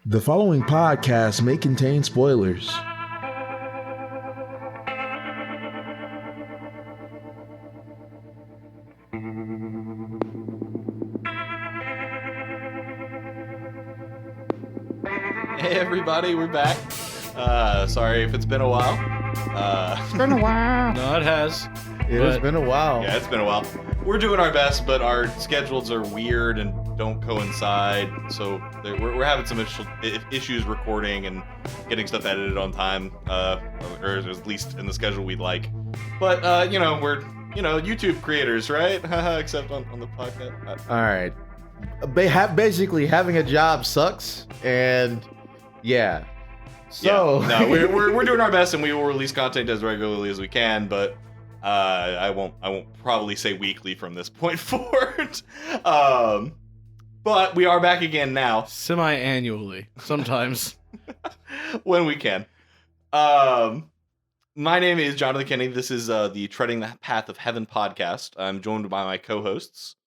The following podcast may contain spoilers. Hey everybody, we're back. Sorry if it's been a while. It's been a while. No, it has. It has been a while. Yeah, it's been a while. We're doing our best, but our schedules are weird and don't coincide. So we're having some issues recording and getting stuff edited on time, or at least in the schedule we'd like. But we're YouTube creators, right? Except on the podcast. All right. Basically, having a job sucks, and yeah. So yeah, no, we're doing our best, and we will release content as regularly as we can, but I won't probably say weekly from this point forward. But we are back again now, Semi-annually, sometimes. when we can. My name is Jonathan Kenny. This is the Treading the Path of Heaven podcast. I'm joined by my co-hosts.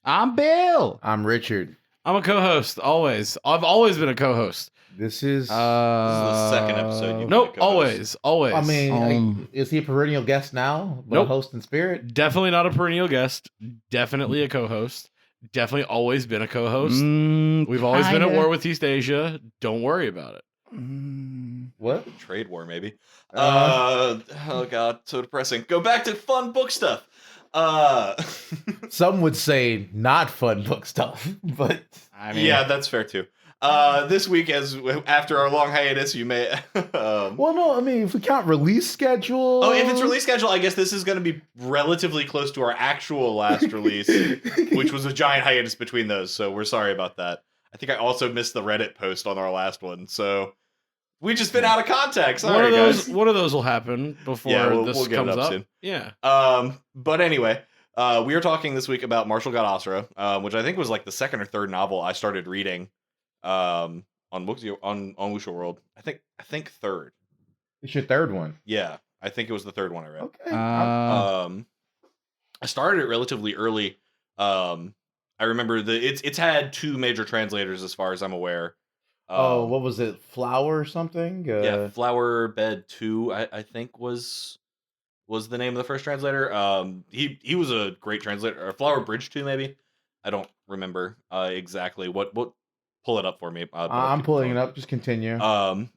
I'm Bill. I'm Richard. I'm a co-host, always. I've always been a co-host. This is the second episode you've Nope, been a co-host. always. I mean, is he a perennial guest now? But Nope. A host in spirit? Definitely not a perennial guest. Definitely a co-host. Definitely always been a co-host. We've always been at war with East Asia. Don't worry about it. What? Trade war, maybe. Oh god, so depressing. Go back to fun book stuff. Some would say not fun book stuff, but I mean, yeah, that's fair too. This week, after our long hiatus, you may. well, no, I mean, if we count release schedule. Oh, if it's release schedule, I guess this is going to be relatively close to our actual last release, which was a giant hiatus between those. So we're sorry about that. I think I also missed the Reddit post on our last one, so we just been out of contact. Sorry, guys. One of those will happen before this we'll get comes it up up. soon. Yeah. But anyway, we are talking this week about Martial God Asura, which I think was like the second or third novel I started reading. On Wuxia World, I think third. It's your third one. Yeah, I think it was the third one I read. Okay. I started it relatively early. I remember it's had two major translators as far as I'm aware. What was it? Flower or something? Yeah, Flower Bed 2, I think was the name of the first translator. He was a great translator. Or Flower Bridge 2, maybe. I don't remember exactly what. Pull it up for me. I'm pulling it up. Just continue. But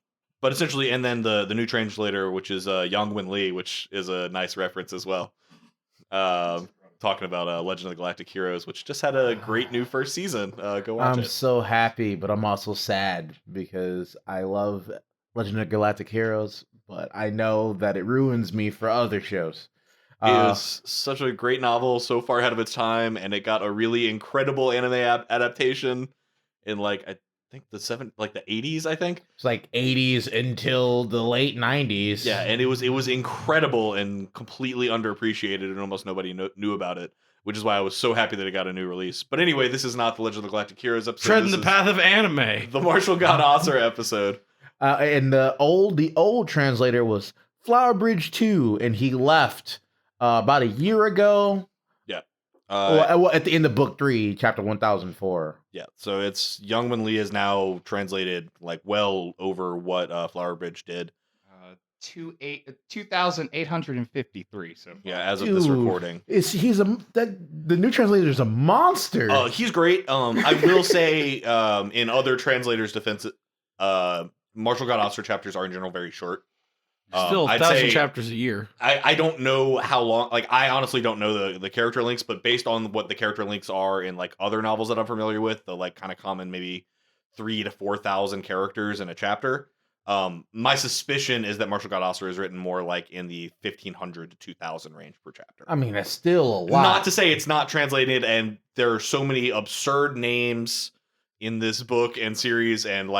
essentially, and then the new translator, which is Yongwin Lee, which is a nice reference as well. Talking about Legend of the Galactic Heroes, which just had a great new first season. Go watch it. I'm so happy, but I'm also sad because I love Legend of Galactic Heroes, but I know that it ruins me for other shows. It is such a great novel, so far ahead of its time, and it got a really incredible anime adaptation in I think the 80s, I think. It's like 80s until the late 90s. Yeah, and it was incredible and completely underappreciated, and almost nobody knew about it, which is why I was so happy that it got a new release. But anyway, this is not the Legend of the Galactic Heroes episode. Treading the path of anime. The Martial God Asura episode. And the old translator was Flower Bridge 2, and he left about a year ago. Yeah. At the end of book 3, chapter 1004. Yeah, so it's Youngman Lee is now translated well over what Flower Bridge did. 2,853. So far. Yeah, as of this recording, The new translator is a monster. Oh, he's great. I will say, in other translators' defense, Martial God Asura chapters are in general very short. Still 1,000 chapters a year. I don't know how long. I honestly don't know the character links, but based on what the character links are in other novels that I'm familiar with, the kind of common maybe 3,000 to 4,000 characters in a chapter. My suspicion is that Martial God Asura is written more in the 1,500 to 2,000 range per chapter. I mean, that's still a lot. Not to say it's not translated, and there are so many absurd names in this book and series, and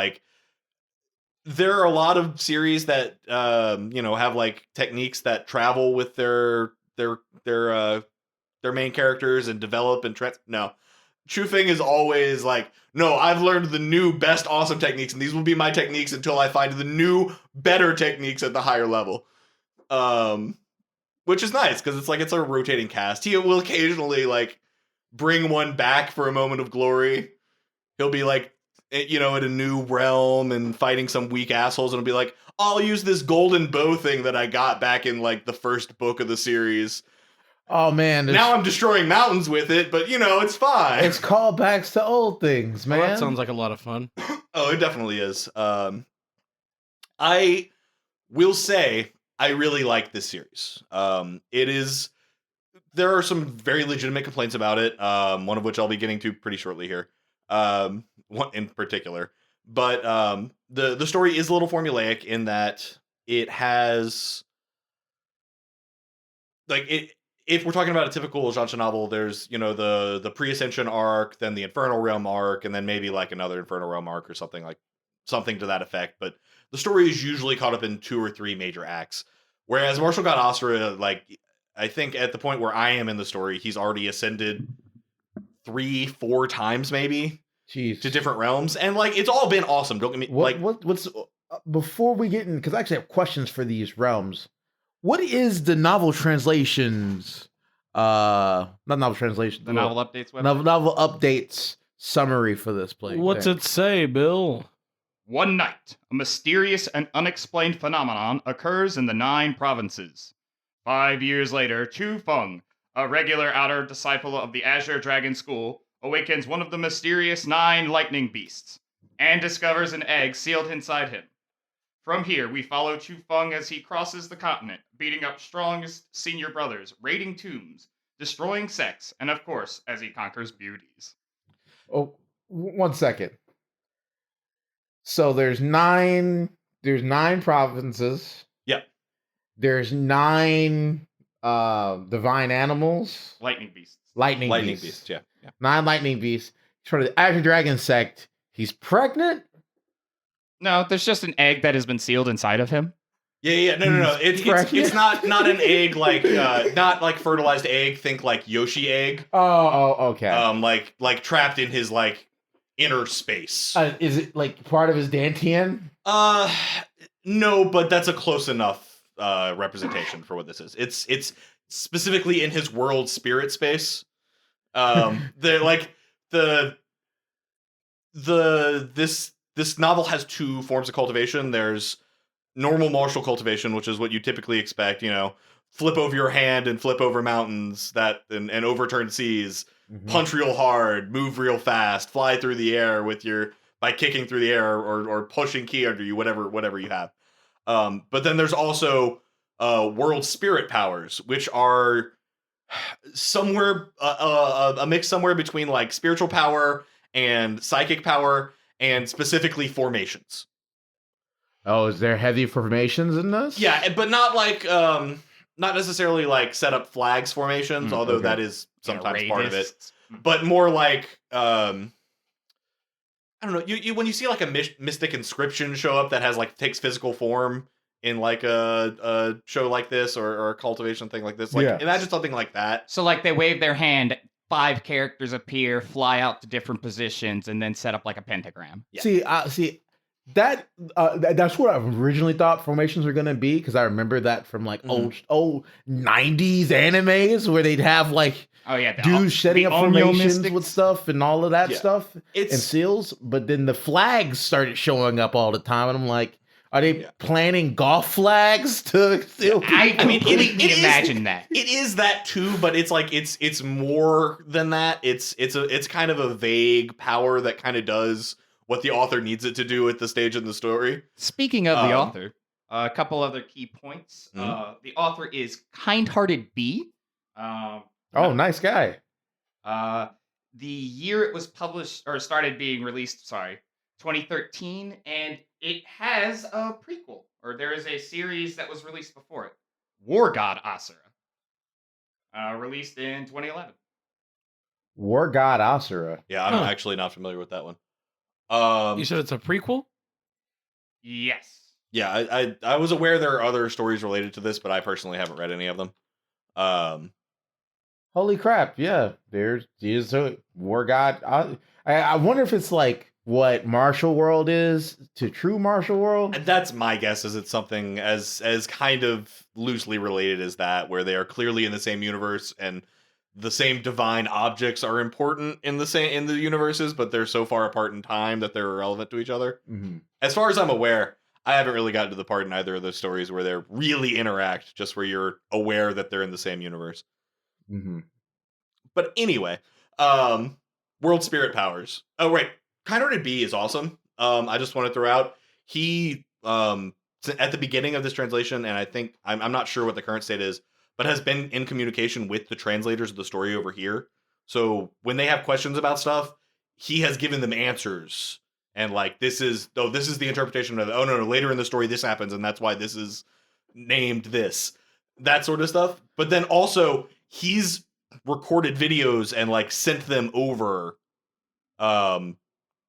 there are a lot of series that have techniques that travel with their main characters and develop and no. Chufeng is always no, I've learned the new best awesome techniques, and these will be my techniques until I find the new better techniques at the higher level. Which is nice because it's a rotating cast. He will occasionally bring one back for a moment of glory. He'll be in a new realm and fighting some weak assholes, and it'll be like, I'll use this golden bow thing that I got back in like the first book of the series. Oh man, Now I'm destroying mountains with it, but it's fine. it's callbacks to old things, man. Well, that sounds like a lot of fun. Oh, it definitely is. I will say I really like this series. It is. There are some very legitimate complaints about it. One of which I'll be getting to pretty shortly here. One in particular, but the story is a little formulaic in that it has if we're talking about a typical genre novel, there's the pre-ascension arc, then the Infernal Realm arc, and then maybe like another Infernal Realm arc or something to that effect. But the story is usually caught up in 2 or 3 major acts. Whereas Martial God Asura, I think at the point where I am in the story, he's already ascended 3-4 times maybe to different realms, and it's all been awesome. Don't get me what's before we get in, because I actually have questions for these realms. What is the novel translations? Not novel translation. The novel updates website. Novel updates summary for this place. What's it say, Bill? One night, a mysterious and unexplained phenomenon occurs in the 9 provinces. 5 years later, Chu Feng, a regular outer disciple of the Azure Dragon School, awakens one of the mysterious 9 lightning beasts and discovers an egg sealed inside him. From here, we follow Chu Feng as he crosses the continent, beating up strongest senior brothers, raiding tombs, destroying sects, and of course, as he conquers beauties. Oh, 1 second. So there's 9 provinces. Yep. There's 9 divine animals. Lightning beasts. Lightning beasts, yeah. 9 lightning beasts. For the Azure Dragon sect, he's pregnant? No, there's just an egg that has been sealed inside of him. Yeah. No. It's not an egg not like fertilized egg. Think like Yoshi egg. Oh, okay. Like trapped in his inner space. Is it part of his Dantian? No, but that's a close enough representation for what this is. It's specifically in his world spirit space. This novel has 2 forms of cultivation. There's normal martial cultivation, which is what you typically expect, flip over your hand and flip over mountains and overturn seas, punch real hard, move real fast, fly through the air by kicking through the air or pushing ki under you, whatever you have. But then there's also world spirit powers, which are somewhere a mix somewhere between spiritual power and psychic power, and specifically formations. Oh, is there heavy formations in this? Yeah, but not not necessarily set up flags formations, although that is sometimes part of it. But more I don't know. You when you see a mystic inscription show up that has takes physical form in a show like this or a cultivation thing like this, imagine something like that. So they wave their hand, 5 characters appear, fly out to different positions, and then set up a pentagram. Yeah. See, that's what I originally thought formations were gonna be, because I remember that from old 90s animes where they'd have dudes setting up formations with stuff and all of that stuff and seals. But then the flags started showing up all the time, and I'm like, are they planning golf flags to seal? I completely imagine that. It is that too, but it's it's more than that. It's kind of a vague power that kind of does what the author needs it to do at the stage in the story. Speaking of the author, a couple other key points. The author is Kind-Hearted B. Nice guy. The year it was published or started being released, 2013, and it has a prequel, or there is a series that was released before it, War God Asura, released in 2011. War God Asura. Yeah, I'm actually not familiar with that one. You said it's a prequel? Yes. Yeah, I was aware there are other stories related to this, but I personally haven't read any of them. Holy crap! Yeah, there's a War God. I wonder if it's what Martial World is to true Martial World. And that's my guess. Is it's something as kind of loosely related as that, where they are clearly in the same universe and the same divine objects are important in the universes, but they're so far apart in time that they're irrelevant to each other. Mm-hmm. As far as I'm aware, I haven't really gotten to the part in either of those stories where they really interact, just where you're aware that they're in the same universe. Mm-hmm. But anyway, world spirit powers. Oh, right. Kind-Hearted B is awesome. I just want to throw out, he, at the beginning of this translation, and I think, I'm not sure what the current state is, but has been in communication with the translators of the story over here. So when they have questions about stuff, he has given them answers. And like, this is the interpretation of, no, later in the story this happens, and that's why this is named this. That sort of stuff. But then also, he's recorded videos and like sent them over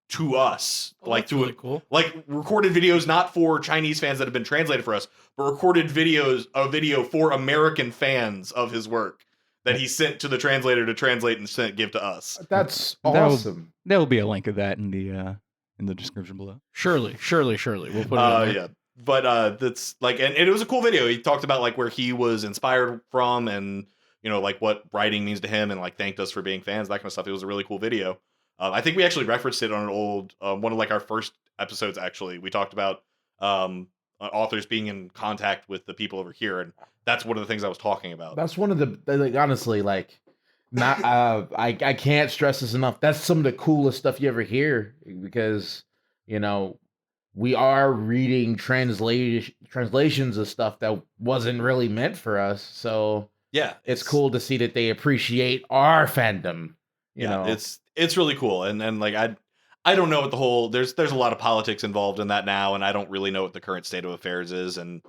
to us. Like, really cool. Like recorded videos not for Chinese fans that have been translated for us, but recorded a video for American fans of his work that he sent to the translator to translate and give to us. That's awesome. There will be a link of that in the description below. Surely. We'll put it in there. Yeah. But that's like, and it was a cool video. He talked about like where he was inspired from and, you know, like what writing means to him and like thanked us for being fans, that kind of stuff. It was a really cool video. I think we actually referenced it on an old, one of like our first episodes, actually. We talked about authors being in contact with the people over here. And that's one of the things I was talking about. That's one of the, like, honestly, like, not I can't stress this enough. That's some of the coolest stuff you ever hear, because, you know, we are reading translations of stuff that wasn't really meant for us. So yeah, it's cool to see that they appreciate our fandom. You know, it's really cool. And like, I don't know what the whole, there's a lot of politics involved in that now, and I don't really know what the current state of affairs is. And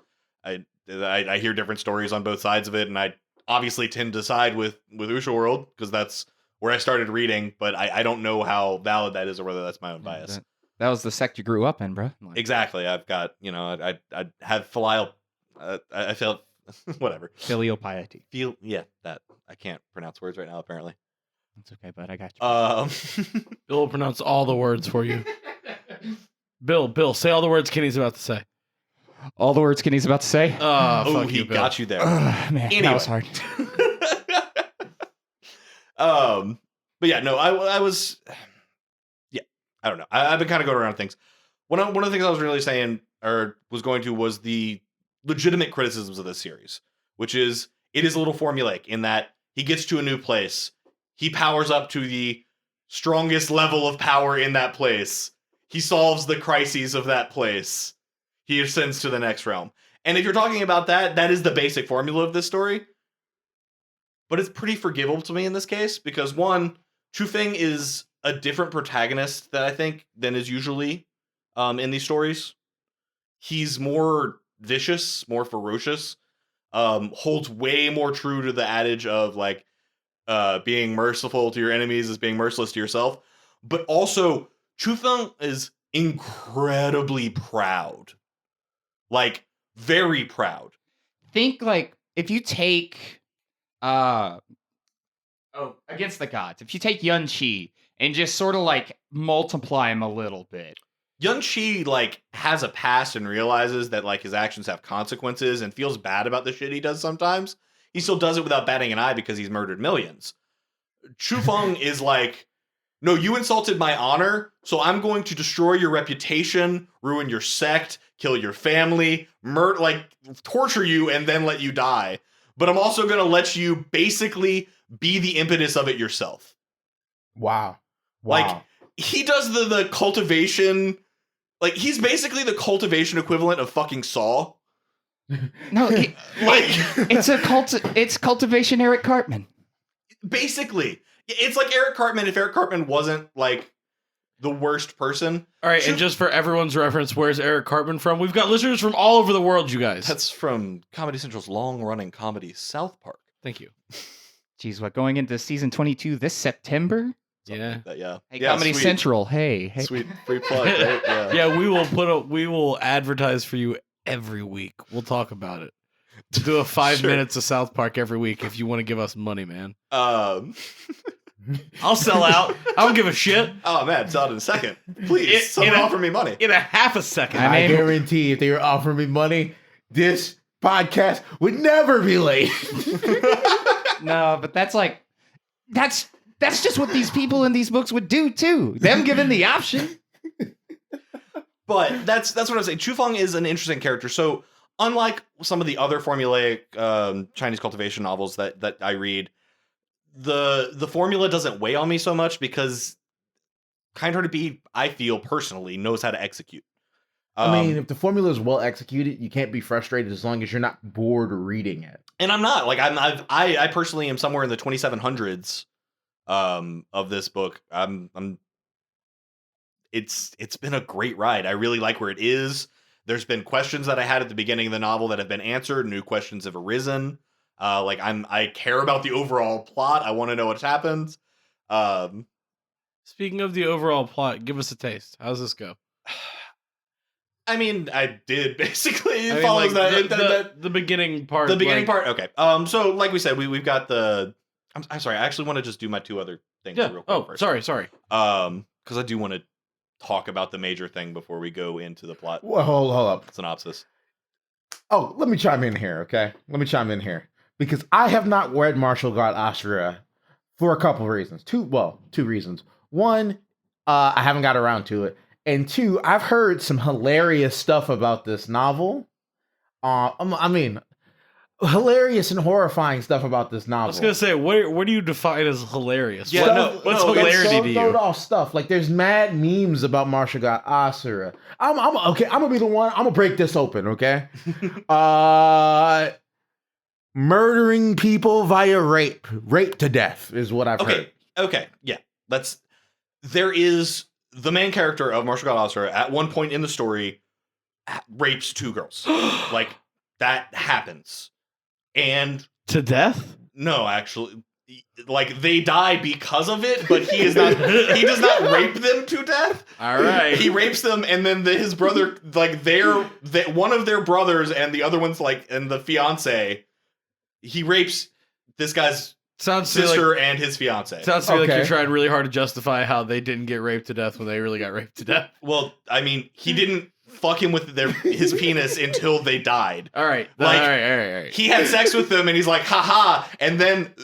I hear different stories on both sides of it, and I obviously tend to side with Usha World because that's where I started reading, but I don't know how valid that is or whether that's my own bias. That was the sect you grew up in, bro. Like, exactly. I've got, you know, I have filial, I felt whatever. Filial piety. Yeah, that I can't pronounce words right now, apparently. That's okay, bud. I got you. Bill will pronounce all the words for you. Bill, say all the words Kenny's about to say. All the words Kenny's about to say? Oh, fuck he you, Bill. got you there. Man, anyway. that was hard. But yeah, no, I was, yeah, I don't know. I've been kind of going around things. One of the things I was really saying, or was going to, was the legitimate criticisms of this series, which is, it is a little formulaic in that he gets to a new place. He powers up to the strongest level of power in that place. He solves the crises of that place. He ascends to the next realm. And if you're talking about that, that is the basic formula of this story. But it's pretty forgivable to me in this case, because one, Chufeng is a different protagonist that I think than is usually in these stories. He's more vicious, more ferocious, holds way more true to the adage of like, being merciful to your enemies is being merciless to yourself. But also, Chufeng is incredibly proud. Like, very proud. Think, like, if you take, Against the Gods, if you take Yun Chi and just sort of, like, multiply him a little bit. Yun Chi, like, has a past and realizes that, like, his actions have consequences and feels bad about the shit he does sometimes. He still does it without batting an eye because he's murdered millions. Chufeng is like, no, you insulted my honor, so I'm going to destroy your reputation, ruin your sect, kill your family, torture you, and then let you die. But I'm also going to let you basically be the impetus of it yourself. Wow. Like, he does the cultivation, like, he's basically the cultivation equivalent of fucking Saw. No, it's cultivation Eric Cartman. Basically, it's like Eric Cartman if Eric Cartman wasn't like the worst person. All right, and just for everyone's reference, where's Eric Cartman from? We've got listeners from all over the world, you guys. That's from Comedy Central's long-running comedy South Park. Thank you. Geez, what, going into season 22 this September? Yeah. Like that, yeah. Hey, yeah, Comedy sweet. Central. Hey. Sweet free plug, right? Yeah. Yeah, we will advertise for you every week. We'll talk about it. We'll do a 5 minutes of South Park every week if you want to give us money, man. I'll sell out. I don't give a shit. Oh man, sell it in a second. Please, someone offer me money. In a half a second. I guarantee if they were offering me money, this podcast would never be late. No, but that's like, that's just what these people in these books would do too. Them given the option. But that's what I'm saying. Chu Feng is an interesting character. So unlike some of the other formulaic Chinese cultivation novels that I read, the formula doesn't weigh on me so much because Kind-Hearted Bee, I feel personally, knows how to execute. I mean, if the formula is well executed, you can't be frustrated as long as you're not bored reading it. And I'm not. Like I personally am somewhere in the 2700s of this book. It's been a great ride. I really like where it is. There's been questions that I had at the beginning of the novel that have been answered. New questions have arisen. I care about the overall plot. I want to know what's happened. Speaking of the overall plot, give us a taste. How's this go? I mean, I did basically. It follows the beginking part. The beginning part. Okay. So like we said, we've got the. I'm sorry. I actually want to just do my two other things real quick first. Sorry. Because I do want to talk about the major thing before we go into the plot. Well, hold up. Synopsis. Oh, let me chime in here, okay? Let me chime in here because I have not read Martial God Asura for a couple of reasons. Two reasons. One, I haven't got around to it. And two, I've heard some hilarious stuff about this novel. Hilarious and horrifying stuff about this novel. I was gonna say, what do you define as hilarious? Yeah, what's hilarity to you? Off stuff like there's mad memes about Martial God Asura. I'm gonna be the one. I'm gonna break this open. Okay, murdering people via rape to death is what I've heard. Okay, yeah. There is the main character of Martial God Asura at one point in the story rapes two girls. Like that happens. And to death? No, actually, like they die because of it, but he does not rape them to death. All right. He rapes them, and then his brother, like one of their brothers and the other one's like, and the fiance, he rapes this guy's sister and his fiance. Sounds to me like you're trying really hard to justify how they didn't get raped to death when they really got raped to death. Well, I mean, he didn't fuck him with his penis until they died. All right. Like, all right. He had sex with them and he's like, haha. And then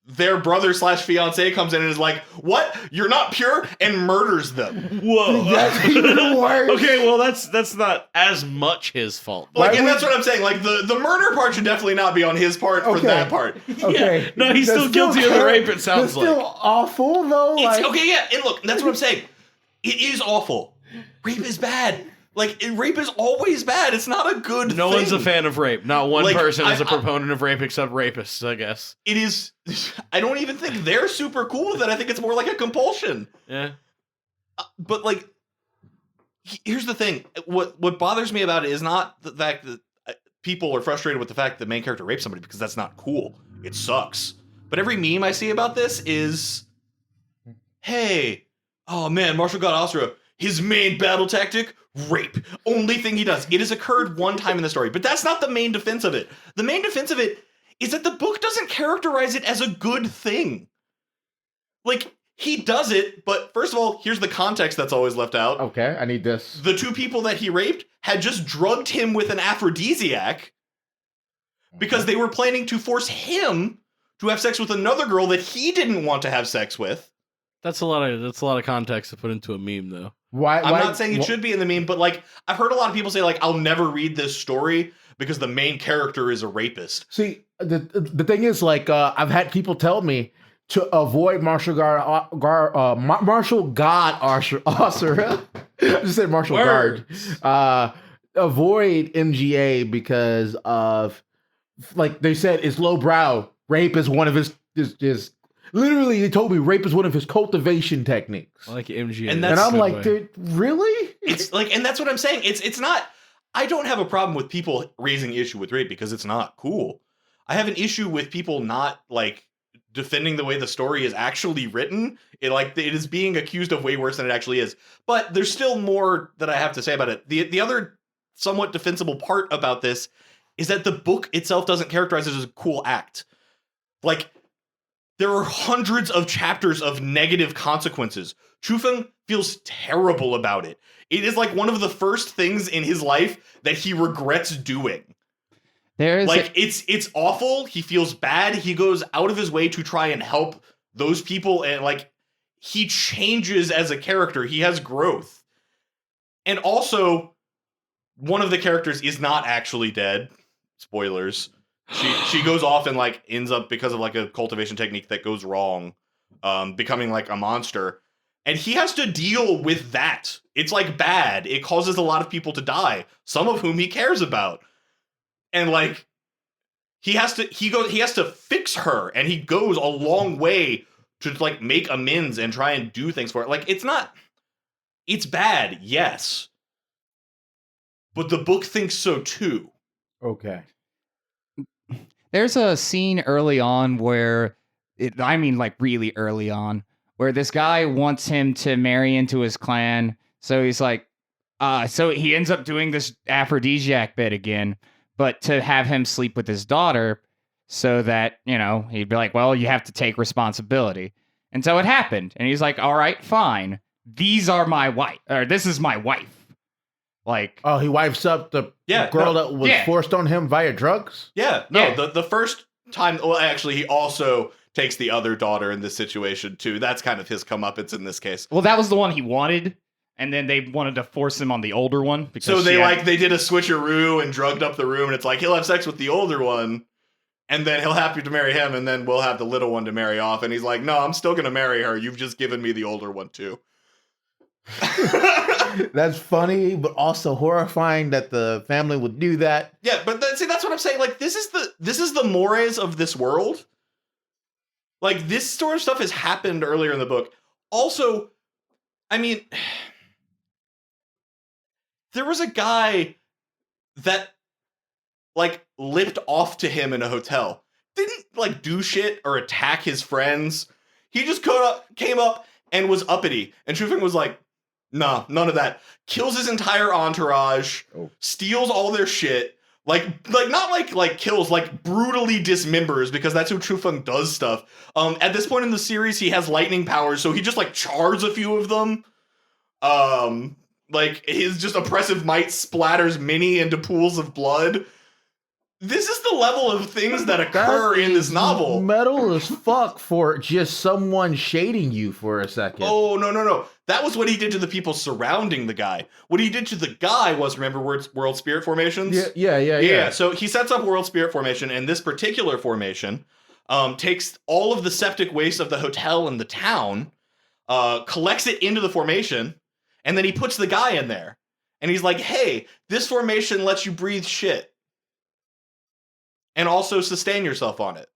their brother / fiance comes in and is like, what? You're not pure? And murders them. Whoa. That's even worse. Okay, well, that's not as much his fault. Like, and that's what I'm saying. Like, the murder part should definitely not be on his part for that part. Okay. Yeah. No, he's still guilty of the rape, it sounds like. It's still awful, though. Okay, yeah. And look, that's what I'm saying. It is awful. Rape is bad. Like, rape is always bad. It's not a good thing. No one's a fan of rape. Not one person is a proponent of rape except rapists, I guess. It is... I don't even think they're super cool with it. I think it's more like a compulsion. Yeah. But, like, here's the thing. What bothers me about it is not the fact that people are frustrated with the fact that the main character rapes somebody, because that's not cool. It sucks. But every meme I see about this is, hey, oh man, Martial God Asura, his main battle tactic, rape. Only thing he does. It has occurred one time in the story, but that's not the main defense of it. The main defense of it is that the book doesn't characterize it as a good thing. Like, he does it, but first of all, here's the context that's always left out. Okay, I need this. The two people that he raped had just drugged him with an aphrodisiac because they were planning to force him to have sex with another girl that he didn't want to have sex with. That's a lot of context to put into a meme, though. I'm not saying it should be in the meme, but like I've heard a lot of people say like I'll never read this story because the main character is a rapist. See, the thing is like I've had people tell me to avoid Martial God Asura. I just said Martial Guard. Avoid MGA because of like they said it's lowbrow. Rape is one of his literally, they told me rape is one of his cultivation techniques. I like MGA. And I'm like, dude, really? It's like, and that's what I'm saying. It's not, I don't have a problem with people raising issue with rape because it's not cool. I have an issue with people not like defending the way the story is actually written. It is being accused of way worse than it actually is. But there's still more that I have to say about it. The other somewhat defensible part about this is that the book itself doesn't characterize it as a cool act. Like, there are hundreds of chapters of negative consequences. Chu Feng feels terrible about it. It is like one of the first things in his life that he regrets doing. It's awful. He feels bad. He goes out of his way to try and help those people, and like he changes as a character. He has growth. And also, one of the characters is not actually dead. Spoilers. She goes off and like ends up, because of like a cultivation technique that goes wrong, becoming like a monster. And he has to deal with that. It's like bad. It causes a lot of people to die, some of whom he cares about. And like he has to fix her, and he goes a long way to like make amends and try and do things for it. Like it's bad, yes. But the book thinks so too. Okay. There's a scene early on where like really early on, where this guy wants him to marry into his clan. So he's like, so he ends up doing this aphrodisiac bit again, but to have him sleep with his daughter so that, he'd be like, well, you have to take responsibility. And so it happened. And he's like, all right, fine. This is my wife. Like, oh, he wipes up the girl that was forced on him via drugs? Yeah. No, the first time, well, actually, he also takes the other daughter in this situation, too. That's kind of his comeuppance in this case. Well, that was the one he wanted, and then they wanted to force him on the older one. So they did a switcheroo and drugged up the room, and it's like, he'll have sex with the older one, and then he'll have to marry him, and then we'll have the little one to marry off. And he's like, no, I'm still going to marry her. You've just given me the older one, too. That's funny, but also horrifying that the family would do that. Yeah, but that's what I'm saying. Like, this is the mores of this world. Like, this sort of stuff has happened earlier in the book. Also, I mean, there was a guy that like lipped off to him in a hotel. Didn't like do shit or attack his friends. He just came up and was uppity. And Shufeng was like, nah, none of that. Kills his entire entourage, steals all their shit, like not like kills, like brutally dismembers, because that's who Shufeng does stuff. At this point in the series, he has lightning powers, so he just like chars a few of them. Like his just oppressive might splatters Minnie into pools of blood. This is the level of things that occur in this novel. Metal as fuck for just someone shading you for a second. Oh, no. That was what he did to the people surrounding the guy. What he did to the guy was, remember World Spirit Formations? Yeah. So he sets up World Spirit Formation, and this particular formation takes all of the septic waste of the hotel and the town, collects it into the formation, and then he puts the guy in there. And he's like, hey, this formation lets you breathe shit. And also sustain yourself on it.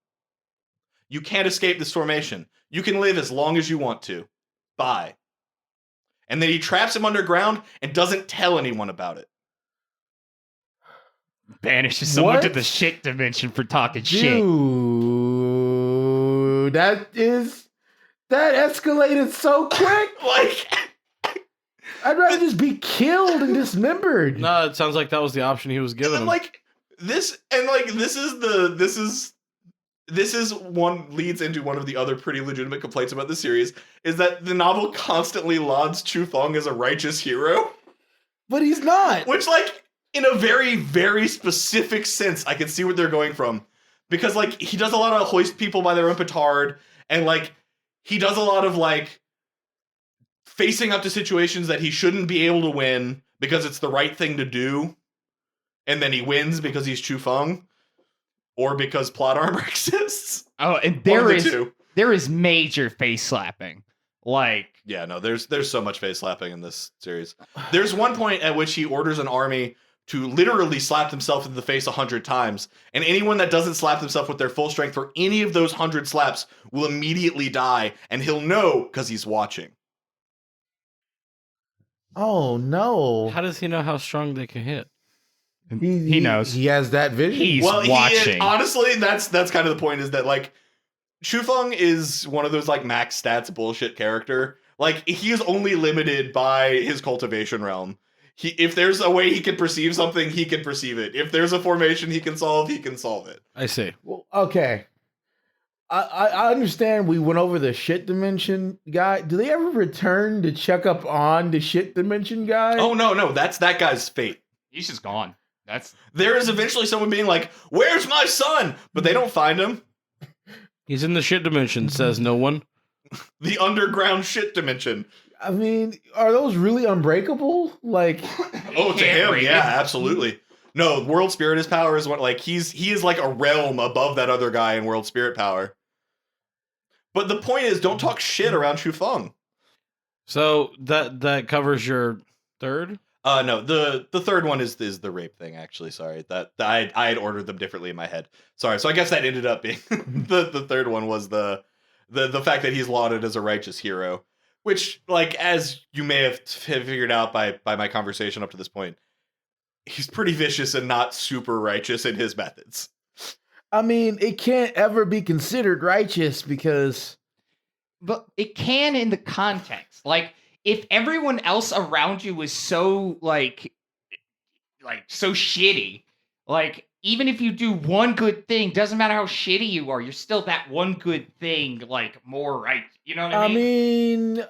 You can't escape this formation. You can live as long as you want to. Bye. And then he traps him underground and doesn't tell anyone about it. Banishes someone to the shit dimension for talking shit. Dude, that escalated so quick. I'd rather just be killed and dismembered. No, it sounds like that was the option he was given. And this leads into one of the other pretty legitimate complaints about the series, is that the novel constantly lauds Chufeng as a righteous hero. But he's not. Which, like, in a very, very specific sense, I can see what they're going from. Because, like, he does a lot of hoist people by their own petard, and, like, he does a lot of, like, facing up to situations that he shouldn't be able to win because it's the right thing to do. And then he wins because he's Chufeng, or because plot armor exists. Oh, and there is major face slapping. Like, yeah, no, there's so much face slapping in this series. There's one point at which he orders an army to literally slap himself in the face 100 times, and anyone that doesn't slap themselves with their full strength for any of those 100 slaps will immediately die, and he'll know because he's watching. Oh no! How does he know how strong they can hit? He knows. He has that vision. He's watching. Honestly, that's kind of the point, is that, like, Shufeng is one of those, like, max stats bullshit character. Like, he is only limited by his cultivation realm. If there's a way he can perceive something, he can perceive it. If there's a formation he can solve it. I see. Well, okay. I understand we went over the shit dimension guy. Do they ever return to check up on the shit dimension guy? Oh, no. That's that guy's fate. He's just gone. There is eventually someone being like, where's my son? But they don't find him. He's in the shit dimension, says no one. The underground shit dimension. I mean, are those really unbreakable? Like, oh, to him, yeah, absolutely. No, World Spirit is power is what like he is like a realm above that other guy in World Spirit power. But the point is, don't talk shit around Chu Feng. So that covers your third? No, the third one is the rape thing. Actually, sorry, that I had ordered them differently in my head. Sorry, so I guess that ended up being the third one was the fact that he's lauded as a righteous hero, which, like, as you may have figured out by my conversation up to this point, he's pretty vicious and not super righteous in his methods. I mean, it can't ever be considered righteous because... But it can in the context. Like, if everyone else around you is so, like so shitty, like, even if you do one good thing, doesn't matter how shitty you are, you're still that one good thing, like, more right. You know what I mean?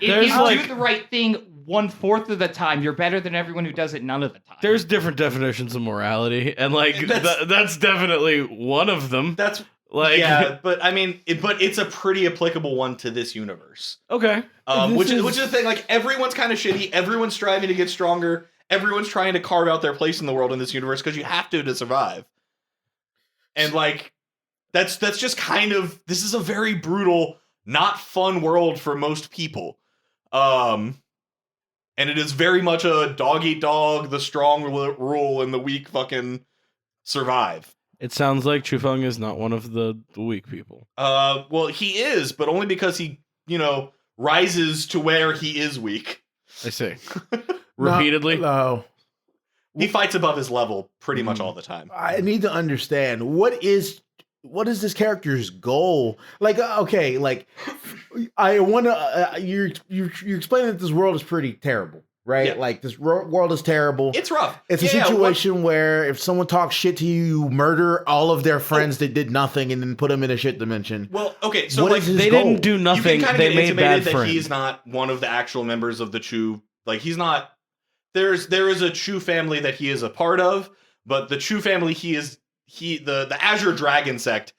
If you do the right thing 1/4 of the time, you're better than everyone who does it none of the time. There's different definitions of morality, and like that's definitely one of them. That's like, yeah, but I mean, it's a pretty applicable one to this universe. Okay, which is the thing. Like, everyone's kind of shitty. Everyone's striving to get stronger. Everyone's trying to carve out their place in the world in this universe because you have to survive. And like, that's just kind of, this is a very brutal, not fun world for most people. And it is very much a dog eat dog, the strong rule, and the weak fucking survive. It sounds like Chu Feng is not one of the weak people. Well, he is, but only because he, rises to where he is weak. I see. Repeatedly? No. He fights above his level pretty much all the time. I need to understand, what is this character's goal? Like, okay, like, I want to. You explain that this world is pretty terrible, right? Yeah. Like, this world is terrible. It's rough. It's a situation where if someone talks shit to you, you murder all of their friends that did nothing and then put them in a shit dimension. Well, okay, so what like, is his they goal? didn't do nothing. You can They made bad that friends. he's not one of the actual members of the Chu. Like, he's not. There is a Chu family that he is a part of, but the Chu family the Azure Dragon sect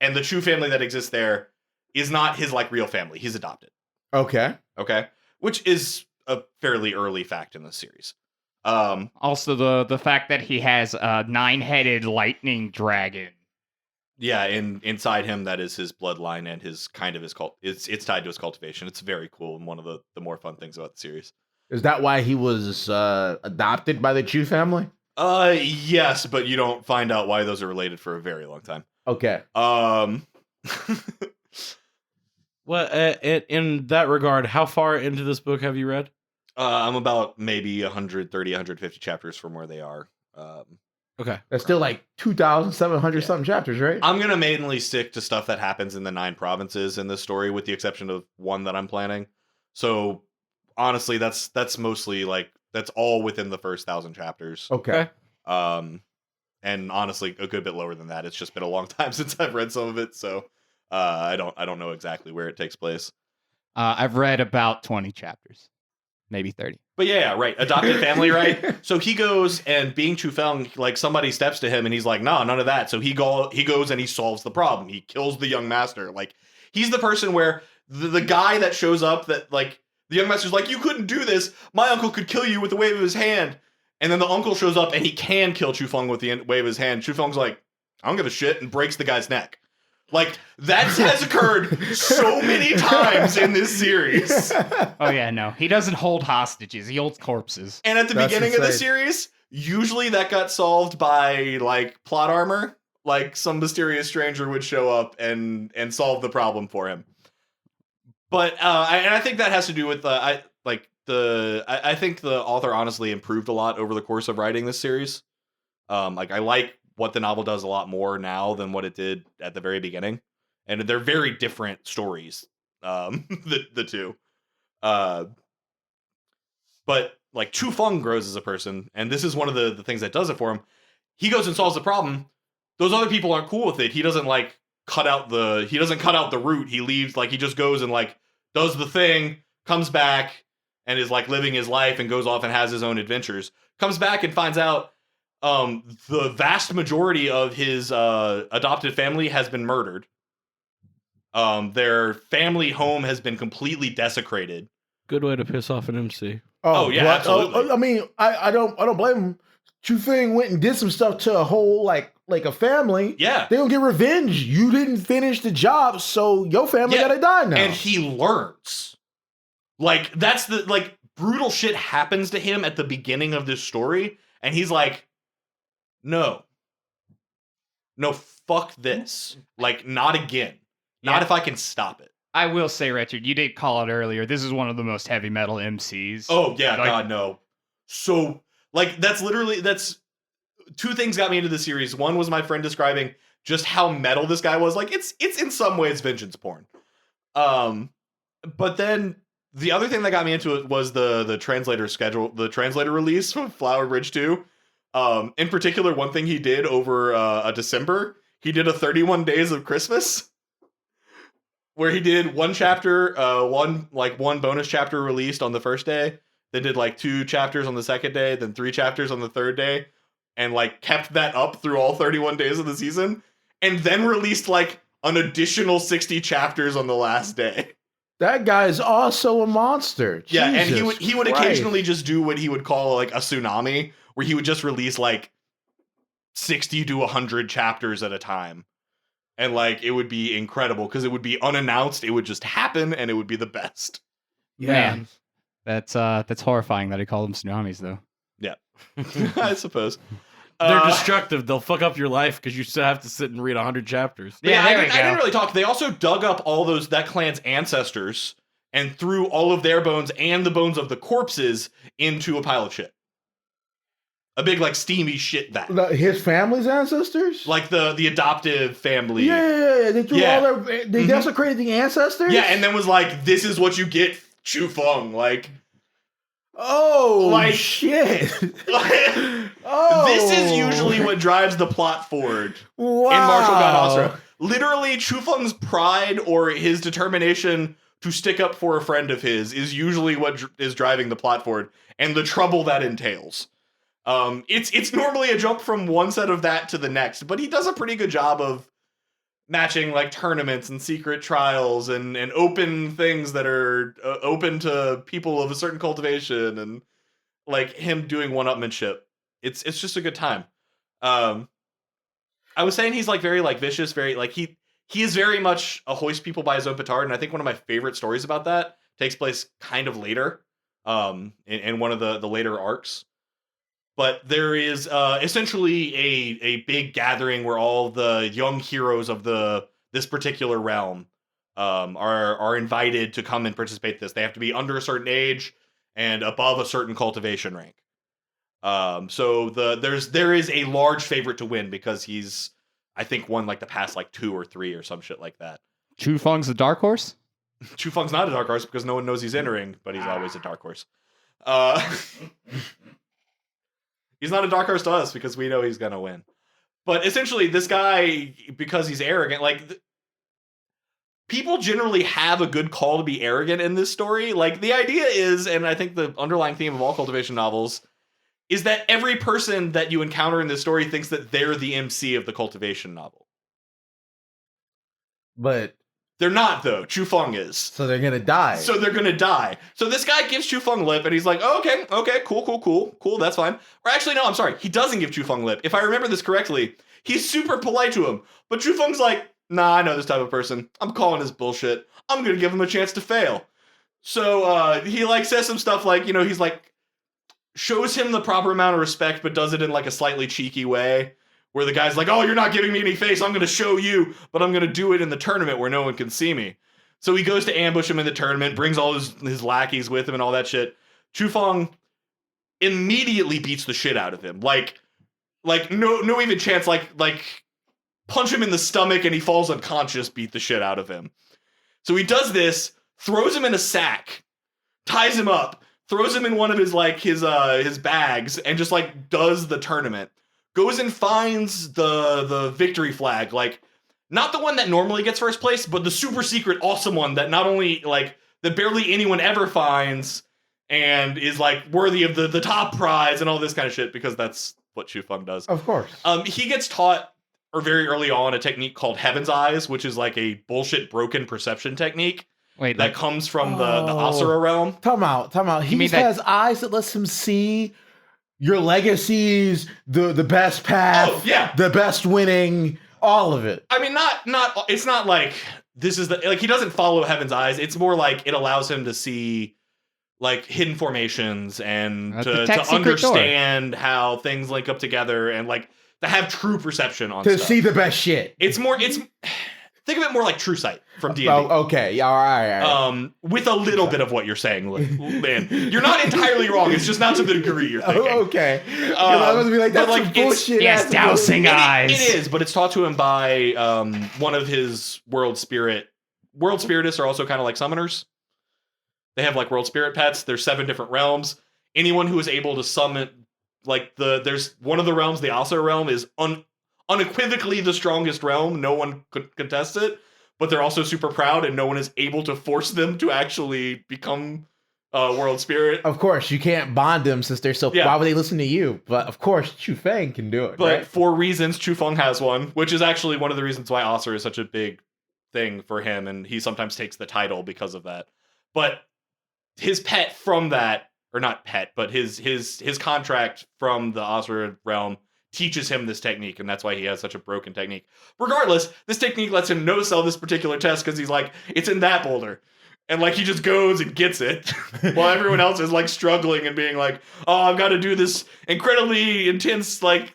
and the Chu family that exists there is not his, like, real family. He's adopted. Okay. Which is a fairly early fact in this series. Also, the fact that he has a 9-headed lightning dragon. Yeah, inside him, that is his bloodline and his cult. It's tied to his cultivation. It's very cool and one of the more fun things about the series. Is that why he was adopted by the Chu family? Yes, but you don't find out why those are related for a very long time. Okay. Well, in that regard, how far into this book have you read? I'm about maybe 130, 150 chapters from where they are. Okay. That's still like 2,700 something chapters, right? I'm going to mainly stick to stuff that happens in the 9 provinces in this story, with the exception of one that I'm planning. So, honestly, that's mostly, like, that's all within the first 1,000 chapters. Okay. And honestly, a good bit lower than that. It's just been a long time since I've read some of it, so I don't know exactly where it takes place. I've read about 20 chapters, maybe 30. But yeah, right. Adopted family, right? So he goes, and being Chu Feng, like, somebody steps to him and he's like, no, none of that. So he goes and he solves the problem. He kills the young master. Like, he's the person where the guy that shows up that, like, the young master's like, you couldn't do this. My uncle could kill you with the wave of his hand. And then the uncle shows up and he can kill Chu Feng with the wave of his hand. Chu Feng's like, I don't give a shit, and breaks the guy's neck. Like, that has occurred so many times in this series. Oh, yeah, no. He doesn't hold hostages. He holds corpses. And at the beginning of the series, usually that got solved by, like, plot armor. Like, some mysterious stranger would show up and solve the problem for him. But, I think that has to do with, I think the author honestly improved a lot over the course of writing this series. Like, I like what the novel does a lot more now than what it did at the very beginning. And they're very different stories, the two. But, like, Chu Feng grows as a person, and this is one of the things that does it for him. He goes and solves the problem. Those other people aren't cool with it. He doesn't, like, cut out the root. He leaves, like, he just goes and, like, does the thing, comes back, and is, like, living his life and goes off and has his own adventures. Comes back and finds out the vast majority of his adopted family has been murdered. Their family home has been completely desecrated. Good way to piss off an MC. Oh yeah, absolutely. I mean, I don't blame him. Chu Feng went and did some stuff to a whole like a family. Yeah, they gonna get revenge. You didn't finish the job, so your family gotta die now. And he learns. Like that's the like brutal shit happens to him at the beginning of this story, and he's like, no, fuck this. Like not again. Not if I can stop it. I will say, Richard, you did call it earlier. This is one of the most heavy metal MCs. Oh yeah, like, God no. So like that's two things got me into the series. One was my friend describing just how metal this guy was. Like it's in some ways vengeance porn. But then the other thing that got me into it was the translator release from Flower Bridge 2. In particular, one thing he did over a December, he did a 31 Days of Christmas, where he did one chapter, one bonus chapter released on the first day, then did like 2 chapters on the second day, then 3 chapters on the third day, and like kept that up through all 31 days of the season, and then released like an additional 60 chapters on the last day. That guy is also a monster. Yeah, Jesus and he would occasionally just do what he would call like a tsunami, where he would just release like 60 to 100 chapters at a time. And like it would be incredible because it would be unannounced, it would just happen, and it would be the best. Yeah. Man, that's horrifying that he called them tsunamis though. Yeah. I suppose. They're destructive. They'll fuck up your life because you still have to sit and read 100 chapters. Yeah, I didn't really talk. They also dug up all that clan's ancestors and threw all of their bones and the bones of the corpses into a pile of shit. A big, like, steamy shit vat. His family's ancestors? Like the adoptive family. Yeah. They threw all their... They desecrated the ancestors? Yeah, and then was like, this is what you get, Chu Feng. Like... Oh, like shit. This is usually what drives the plot forward in Martial God Asura. Literally, Chu Feng's pride or his determination to stick up for a friend of his is usually what is driving the plot forward, and the trouble that entails. It's normally a jump from one set of that to the next, but he does a pretty good job of matching like tournaments and secret trials and open things that are open to people of a certain cultivation, and like him doing one-upmanship. It's just a good time. I was saying he's like very like vicious, very like he is very much a hoist people by his own petard, and I think one of my favorite stories about that takes place kind of later, in one of the later arcs. But there is essentially a big gathering where all the young heroes of this particular realm are invited to come and participate in this. They have to be under a certain age and above a certain cultivation rank. So there is a large favorite to win because he's, I think, won like the past like 2 or 3 or some shit like that. Chu Feng's the dark horse? Chu Feng's not a dark horse because no one knows he's entering, but he's always a dark horse. He's not a dark horse to us because we know he's gonna win. But essentially, this guy, because he's arrogant, like people generally have a good call to be arrogant in this story. Like the idea is, and I think the underlying theme of all cultivation novels is that every person that you encounter in this story thinks that they're the MC of the cultivation novel. But they're not, though. Chu Feng is. So they're gonna die. So this guy gives Chu Feng lip, and he's like, oh, okay, cool, that's fine. Or actually, no, I'm sorry. He doesn't give Chu Feng lip. If I remember this correctly, he's super polite to him. But Chu Feng's like, nah, I know this type of person. I'm calling his bullshit. I'm gonna give him a chance to fail. So he like says some stuff like, he's like, shows him the proper amount of respect, but does it in like a slightly cheeky way. Where the guy's like, oh, you're not giving me any face. I'm going to show you, but I'm going to do it in the tournament where no one can see me. So he goes to ambush him in the tournament, brings all his lackeys with him and all that shit. Chu Feng immediately beats the shit out of him. Like no even chance, like punch him in the stomach and he falls unconscious, beat the shit out of him. So he does this, throws him in a sack, ties him up, throws him in one of his bags, and just like does the tournament. Goes and finds the victory flag, like not the one that normally gets first place, but the super secret awesome one that not only like that barely anyone ever finds and is like worthy of the top prize and all this kind of shit, because that's what Chu Feng does. Of course. He gets taught or very early on, a technique called Heaven's Eyes, which is like a bullshit broken perception technique. Wait, that comes from the Asura realm. Time out. He has eyes that lets him see your legacies, the best path, the best winning, all of it. I mean, not. It's not like this is he doesn't follow Heaven's Eyes. It's more like it allows him to see like hidden formations and to understand how things link up together and like to have true perception on to stuff. See the best shit. It's think of it more like True Sight from D&D. Oh, okay. Yeah, all right. With a little bit of what you're saying, man. You're not entirely wrong. It's just not to the degree you're thinking. Okay. I was be like, that's like bullshit. Yes, dousing eyes. It is, but it's taught to him by one of his world spiritists are also kind of like summoners. They have like world spirit pets. There's 7 different realms. Anyone who is able to summon, like there's one of the realms, the Asura realm, is unequivocally the strongest realm. No one could contest it, but they're also super proud, and no one is able to force them to actually become world spirit. Of course, you can't bond them since they're so. Yeah. Why would they listen to you? But of course, Chu Feng can do it. But right? for reasons, Chu Feng has one, which is actually one of the reasons why Asura is such a big thing for him, and he sometimes takes the title because of that. But his pet from that, or not pet, but his contract from the Asura realm teaches him this technique, and that's why he has such a broken technique. Regardless, this technique lets him no-sell this particular test because he's like, it's in that boulder. And like he just goes and gets it while everyone else is like struggling and being like, oh, I've got to do this incredibly intense like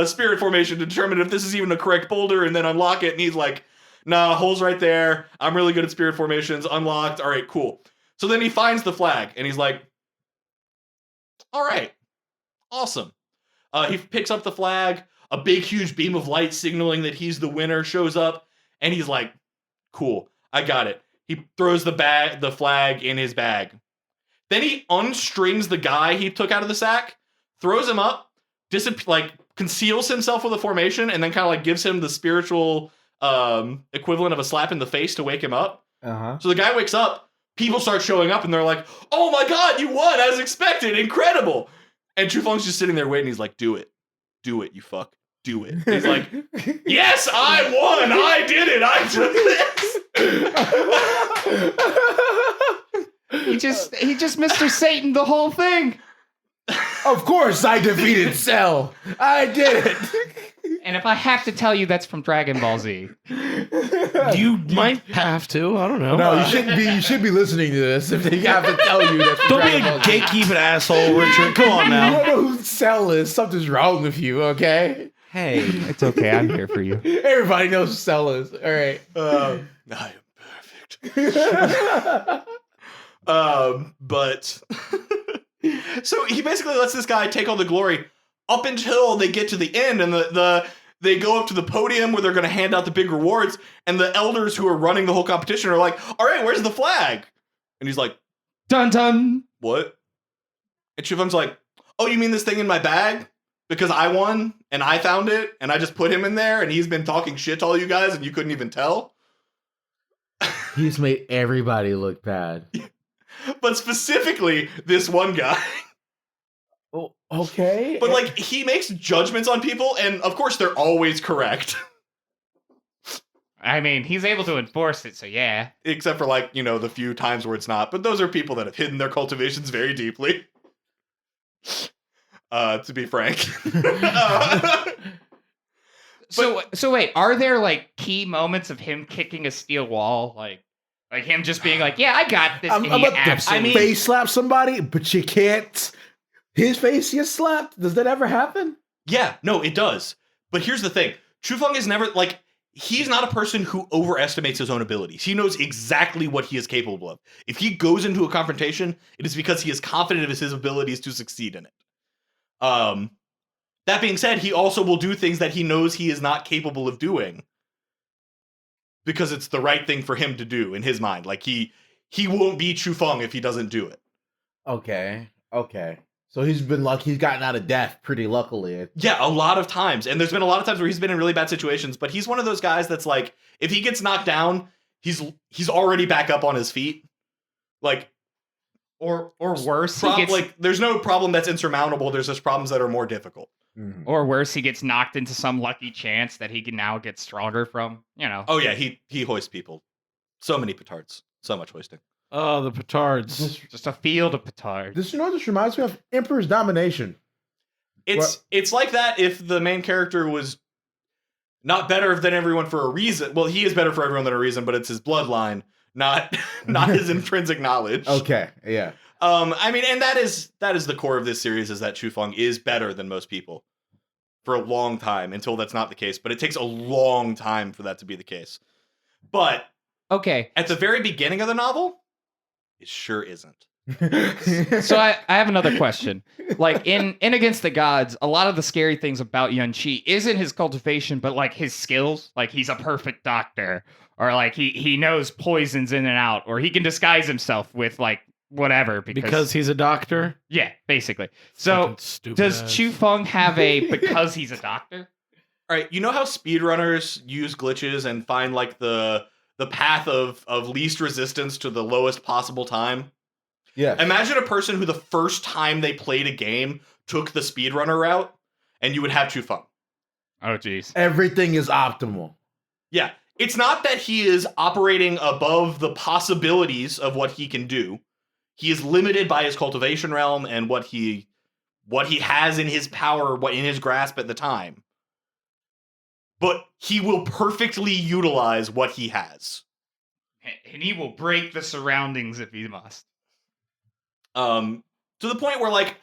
spirit formation to determine if this is even a correct boulder and then unlock it. And he's like, nah, hole's right there. I'm really good at spirit formations. Unlocked. All right, cool. So then he finds the flag and he's like, all right, awesome. He picks up the flag, a big, huge beam of light signaling that he's the winner shows up, and he's like, cool, I got it. He throws the flag in his bag. Then he unstrings the guy he took out of the sack, throws him up, conceals himself with a formation, and then kind of like gives him the spiritual equivalent of a slap in the face to wake him up. Uh-huh. So the guy wakes up, people start showing up, and they're like, oh my god, you won, as expected, incredible! And Chu Feng's just sitting there waiting. He's like, do it, you fuck, do it. And he's like, yes, I won. I did it. I took this. He just Mr. Satan the whole thing. Of course, I defeated Cell. I did it. And if I have to tell you, that's from Dragon Ball Z. You might have to. I don't know. No, you shouldn't be. You should be listening to this if they have to tell you. That's don't be a gatekeeping asshole, Richard. Come on now. You don't know who Cell is. Something's wrong with you. Okay. Hey, it's okay. I'm here for you. Everybody knows who Cell is. All right. I am perfect. But so he basically lets this guy take all the glory up until they get to the end, and they go up to the podium where they're going to hand out the big rewards, and the elders who are running the whole competition are like, all right, where's the flag? And he's like, dun dun. What? And Chu Feng's like, oh, you mean this thing in my bag? Because I won, and I found it, and I just put him in there, and he's been talking shit to all you guys, and you couldn't even tell? He's made everybody look bad. But specifically, this one guy. Oh, okay. But, like, he makes judgments on people, and, of course, they're always correct. I mean, he's able to enforce it, so yeah. Except for, like, you know, the few times where it's not. But those are people that have hidden their cultivations very deeply. To be frank. So wait, are there, like, key moments of him kicking a steel wall? Like him just being like, yeah, I got this. Face slap somebody, but you can't. His face gets slapped? Does that ever happen? Yeah, no, it does. But here's the thing. Chu Feng is never, like, he's not a person who overestimates his own abilities. He knows exactly what he is capable of. If he goes into a confrontation, it is because he is confident of his abilities to succeed in it. That being said, he also will do things that he knows he is not capable of doing. Because it's the right thing for him to do in his mind. Like, he won't be Chu Feng if he doesn't do it. Okay. So he's gotten out of death pretty luckily. Yeah, a lot of times. And there's been a lot of times where he's been in really bad situations, but he's one of those guys that's like, if he gets knocked down, he's already back up on his feet. Like, Or worse, there's no problem that's insurmountable. There's just problems that are more difficult. Mm-hmm. Or worse, he gets knocked into some lucky chance that he can now get stronger from. Oh yeah, he hoists people. So many petards. So much hoisting. Oh, the petards. Just a field of petards. This reminds me of Emperor's Domination. It's like that if the main character was not better than everyone for a reason. Well, he is better for everyone than a reason, but it's his bloodline, not his intrinsic knowledge. Okay, yeah. I mean, and that is the core of this series, is that Chufeng is better than most people for a long time until that's not the case. But it takes a long time for that to be the case. But okay, at the very beginning of the novel, it sure isn't. So I have another question. Like in Against the Gods, a lot of the scary things about Yun Chi isn't his cultivation, but like his skills. Like he's a perfect doctor, or like he knows poisons in and out, or he can disguise himself with like whatever because he's a doctor. Yeah, basically. So does Chufeng have a because he's a doctor? All right, you know how speedrunners use glitches and find like the path of least resistance to the lowest possible time? Yeah. Imagine a person who the first time they played a game took the speedrunner route, and you would have Chufeng. Oh, geez. Everything is optimal. Yeah. It's not that he is operating above the possibilities of what he can do. He is limited by his cultivation realm and what he has in his power, what in his grasp at the time. But he will perfectly utilize what he has. And he will break the surroundings if he must. To the point where, like,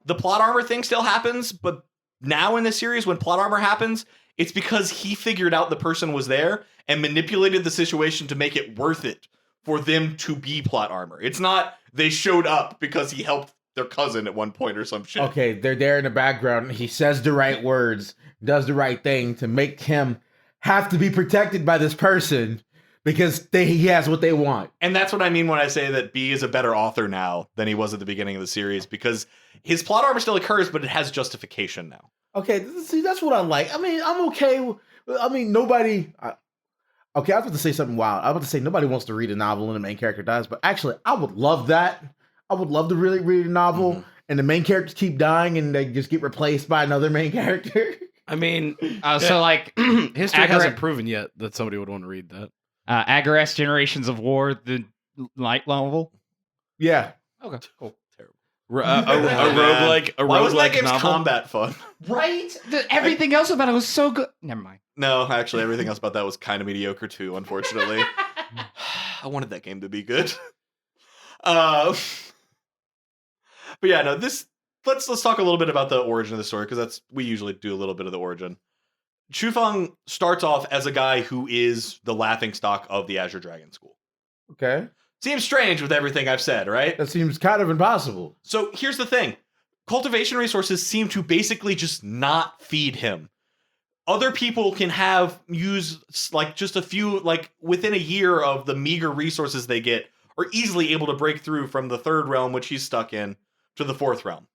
the plot armor thing still happens, but now in this series, when plot armor happens, it's because he figured out the person was there and manipulated the situation to make it worth it for them to be plot armor. It's not they showed up because he helped their cousin at one point or some shit. Okay, they're there in the background. He says the right words, does the right thing to make him have to be protected by this person because he has what they want. And that's what I mean when I say that B is a better author now than he was at the beginning of the series, because his plot armor still occurs, but it has justification now. Okay, see, that's what I like. I mean, I'm okay. I mean, nobody... Okay, I was about to say something wild. I was about to say nobody wants to read a novel and the main character dies, but actually, I would love that. I would love to really read a novel and the main characters keep dying and they just get replaced by another main character. I mean, so like history hasn't proven yet that somebody would want to read that. Agarest Generations of War, the light novel. Yeah. Okay. Cool. Terrible. A roguelike. Why was that game's novel? combat fun? Right. Everything else about it was so good. Never mind. No, actually, everything else about that was kind of mediocre too. Unfortunately, I wanted that game to be good. But yeah, no. Let's talk a little bit about the origin of the story, because we usually do a little bit of the origin. Chufeng starts off as a guy who is the laughingstock of the Azure Dragon School. Okay. Seems strange with everything I've said, right? That seems kind of impossible. So here's the thing. Cultivation resources seem to basically just not feed him. Other people can use like just a few, like within a year of the meager resources they get, are easily able to break through from the third realm, which he's stuck in, to the fourth realm.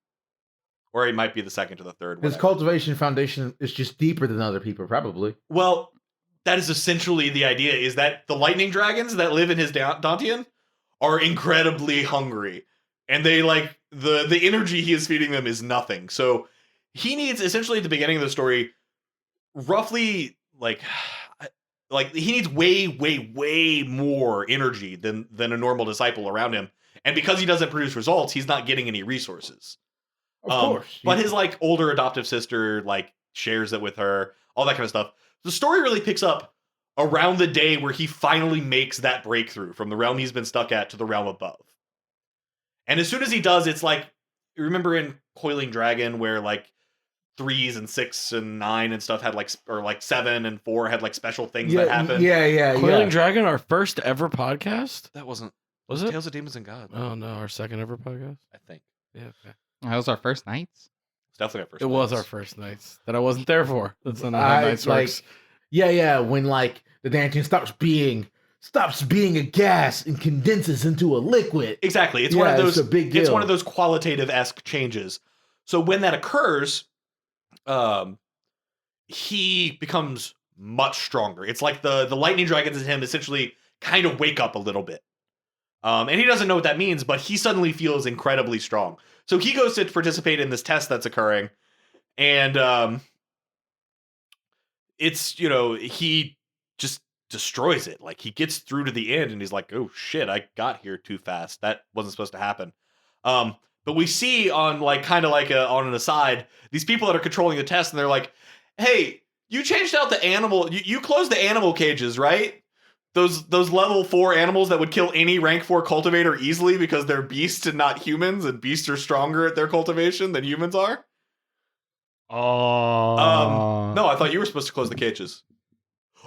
Or he might be the second to the third. His cultivation foundation is just deeper than other people, probably. Well, that is essentially the idea, is that the lightning dragons that live in his Dantian are incredibly hungry. And they like, the energy he is feeding them is nothing. So he needs, essentially at the beginning of the story, roughly like he needs way more energy than a normal disciple around him. And because he doesn't produce results, he's not getting any resources. Of course. But his like older adoptive sister like shares it with her, all that kind of stuff. The story really picks up around the day where he finally makes that breakthrough from the realm he's been stuck at to the realm above. And as soon as he does, it's like, you remember in Coiling Dragon where like 3s and 6 and 9 and stuff had like, or like 7 and 4 had like special things that happened. Yeah. Coiling Dragon, our first ever podcast? That was it? Tales of Demons and God. Oh no, our second ever podcast? I think. Yeah, okay. That was our first nights? It's definitely our first It nights. was our first nights that I wasn't there for. That's not how nights works. Yeah, when like the Dantian stops being a gas and condenses into a liquid. Exactly. It's one of those, it's a big deal. It's one of those qualitative-esque changes. So when that occurs, he becomes much stronger. It's like the lightning dragons in him essentially kind of wake up a little bit. And he doesn't know what that means, but he suddenly feels incredibly strong. So he goes to participate in this test that's occurring. And it's, he just destroys it. Like, he gets through to the end and he's like, oh shit, I got here too fast. That wasn't supposed to happen. But we see on on an aside, these people that are controlling the test, and they're like, hey, you changed out the animal. You closed the animal cages, right? Those level 4 animals that would kill any rank 4 cultivator easily because they're beasts and not humans, and beasts are stronger at their cultivation than humans are. Oh. No, I thought you were supposed to close the cages.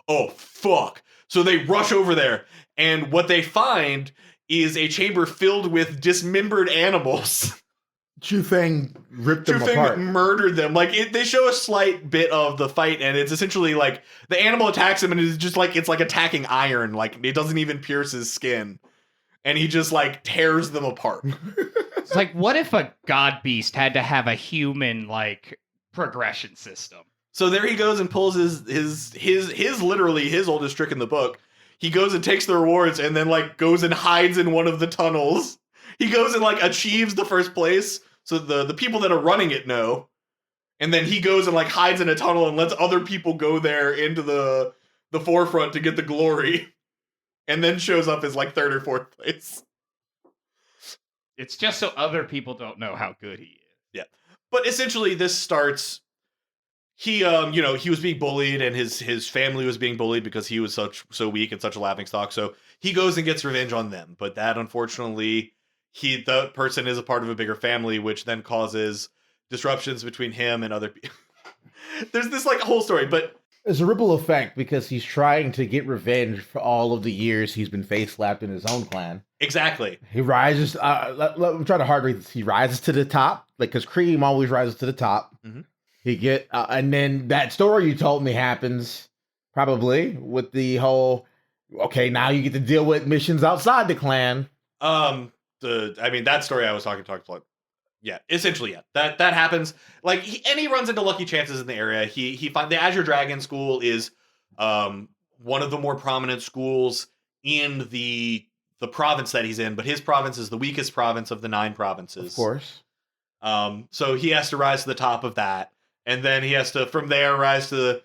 Oh, fuck. So they rush over there, and what they find is a chamber filled with dismembered animals. Chu Feng ripped them apart. Murdered them. Like, they show a slight bit of the fight, and it's essentially like the animal attacks him, and it's just like, it's like attacking iron. Like, it doesn't even pierce his skin. And he just like tears them apart. It's like, what if a god beast had to have a human like progression system? So there he goes and pulls his literally his oldest trick in the book. He goes and takes the rewards and then like goes and hides in one of the tunnels. He goes and like achieves the first place. So the people that are running it know. And then he goes and like hides in a tunnel and lets other people go there into the forefront to get the glory. And then shows up as like 3rd or 4th place. It's just so other people don't know how good he is. Yeah. But essentially this starts, he was being bullied, and his family was being bullied because he was so weak and such a laughingstock. So he goes and gets revenge on them. But that, unfortunately, the person is a part of a bigger family, which then causes disruptions between him and other people. There's this like whole story, but there's a ripple effect because he's trying to get revenge for all of the years he's been face slapped in his own clan. Exactly. He rises. I'm trying to hard read this. He rises to the top, like, because Cream always rises to the top. Mm-hmm. He and then that story you told me happens probably with the whole. Okay, now you get to deal with missions outside the clan. That story I was talking about. Yeah, essentially, yeah. That happens. Like, he runs into Lucky Chances in the area. He finds the Azure Dragon School is one of the more prominent schools in the province that he's in, but his province is the weakest province of the 9 provinces. Of course. So he has to rise to the top of that, and then he has to from there rise to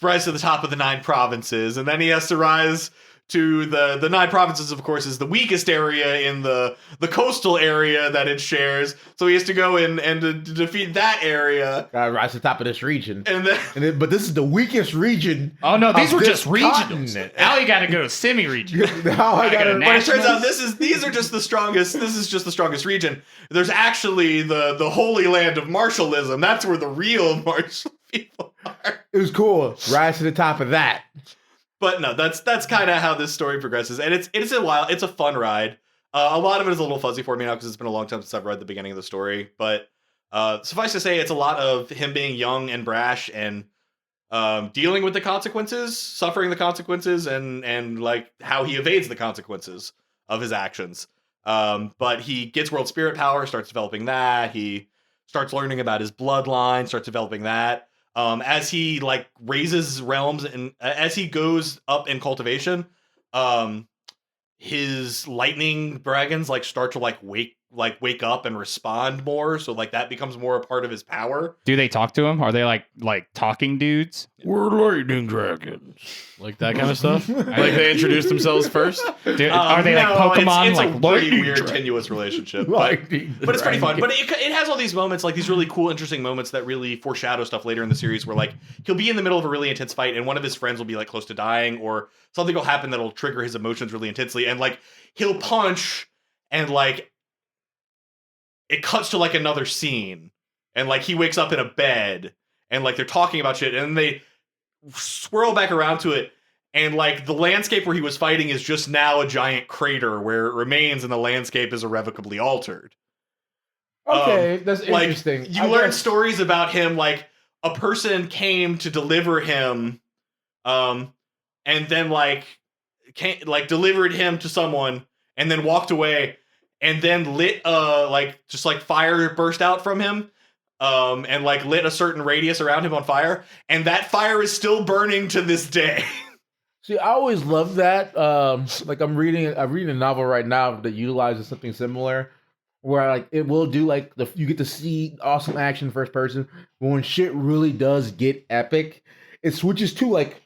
the top of the 9 provinces, and then he has to rise to the 9 provinces, of course, is the weakest area in the coastal area that it shares. So he has to go in and to defeat that area. Gotta rise to the top of this region. But this is the weakest region. Oh no, these were just regionals. Now you gotta go to semi-region. But it turns out these are just the strongest. This is just the strongest region. There's actually the Holy Land of Martialism. That's where the real martial people are. It was cool. Rise to the top of that. But no, that's kind of how this story progresses, and it's a fun ride. A lot of it is a little fuzzy for me now because it's been a long time since I've read the beginning of the story. But suffice to say, it's a lot of him being young and brash and dealing with the consequences, suffering the consequences, and like how he evades the consequences of his actions. But he gets world spirit power, starts developing that. He starts learning about his bloodline, starts developing that. As he like raises realms and as he goes up in cultivation, his lightning dragons like start to wake up and respond more. So like that becomes more a part of his power. Do they talk to him? Are they like talking dudes? We're lightning dragons. Like that kind of stuff? Like they introduce themselves first? Are they like Pokemon? It's like a pretty weird, tenuous relationship. But it's pretty fun. But it has all these moments, like these really cool, interesting moments that really foreshadow stuff later in the series where like he'll be in the middle of a really intense fight and one of his friends will be like close to dying or something will happen that'll trigger his emotions really intensely. And like he'll punch and like it cuts to like another scene and like he wakes up in a bed and like they're talking about shit and they swirl back around to it and like the landscape where he was fighting is just now a giant crater where it remains and the landscape is irrevocably altered. Okay, that's interesting. Like, you learn stories about him, like a person came to deliver him and then delivered him to someone and then walked away and then lit fire burst out from him and like lit a certain radius around him on fire and that fire is still burning to this day. See, I always love that. Like I'm reading a novel right now that utilizes something similar, where like it will do like you get to see awesome action first person, but when shit really does get epic, it switches to like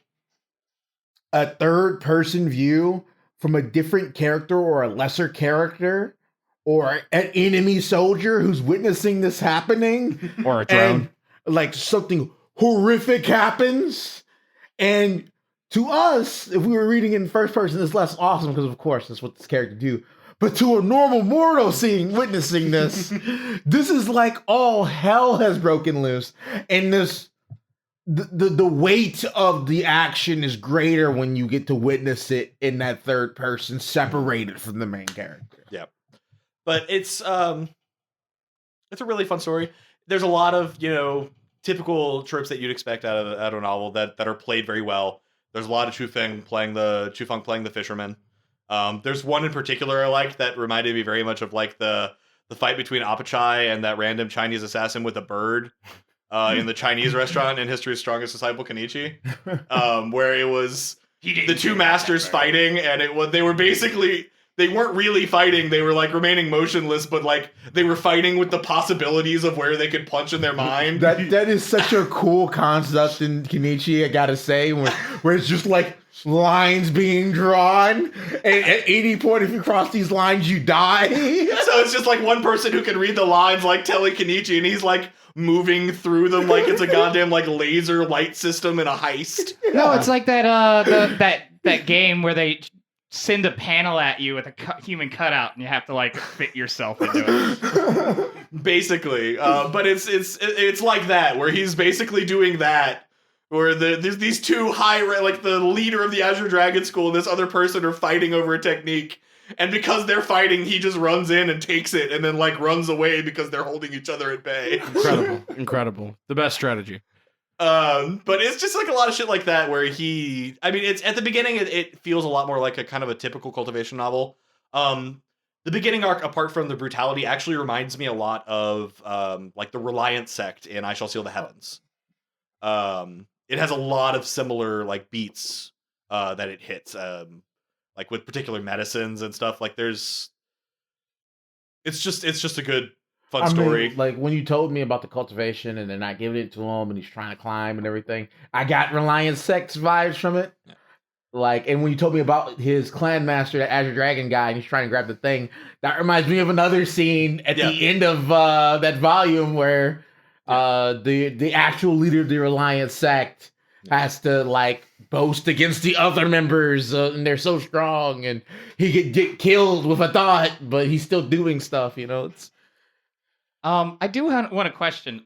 a third person view from a different character or a lesser character or an enemy soldier who's witnessing this happening, or a drone. And, like something horrific happens, and to us, if we were reading it in first person, it's less awesome because, of course, that's what this character do. But to a normal mortal witnessing this, this is like all hell has broken loose, and the weight of the action is greater when you get to witness it in that third person, separated from the main character. Yeah, but it's a really fun story. There's a lot of typical tropes that you'd expect out of a novel that are played very well. There's a lot of Chu Feng playing the fisherman. There's one in particular I liked that reminded me very much of like the fight between Apachai and that random Chinese assassin with a bird in the Chinese restaurant in History's Strongest Disciple, Kenichi, where it was the two masters fighting, and they weren't really fighting. They were like remaining motionless, but like they were fighting with the possibilities of where they could punch in their mind. That is such a cool concept in Kenichi, I gotta say, where it's just like lines being drawn, and at any point if you cross these lines, you die. So it's just like one person who can read the lines, like telling Kenichi, and he's like moving through them like it's a goddamn like laser light system in a heist. Yeah. No, it's like that that game where they send a panel at you with a human cutout, and you have to like fit yourself into it. Basically, but it's like that where he's basically doing that. Where there's these two like the leader of the Azure Dragon School and this other person are fighting over a technique, and because they're fighting, he just runs in and takes it, and then like runs away because they're holding each other at bay. Incredible, the best strategy. But it's just like a lot of shit like that where it's at the beginning it feels a lot more like a kind of a typical cultivation novel. The beginning arc, apart from the brutality, actually reminds me a lot of like the Reliant sect in I Shall Seal the Heavens. It has a lot of similar like beats that it hits, like with particular medicines and stuff. Like it's just a good fun story. Like when you told me about the cultivation and they're not giving it to him and he's trying to climb and everything, I got Reliant Sex vibes from it. Yeah. Like, and when you told me about his clan master, that Azure Dragon guy, and he's trying to grab the thing, that reminds me of another scene at the end of that volume where the actual leader of the Reliant sect has to like boast against the other members, and they're so strong, and he get killed with a thought, but he's still doing stuff. It's. I do want a question.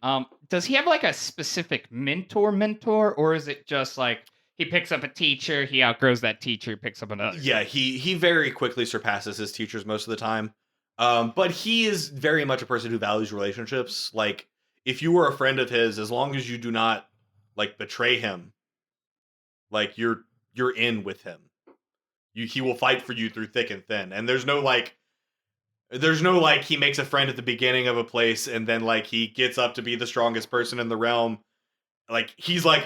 Does he have like a specific mentor, or is it just like he picks up a teacher, he outgrows that teacher, picks up another? Yeah, he very quickly surpasses his teachers most of the time. But he is very much a person who values relationships. Like, if you were a friend of his, as long as you do not like betray him, like you're in with him. He will fight for you through thick and thin. And there's no like he makes a friend at the beginning of a place and then like he gets up to be the strongest person in the realm. Like he's like,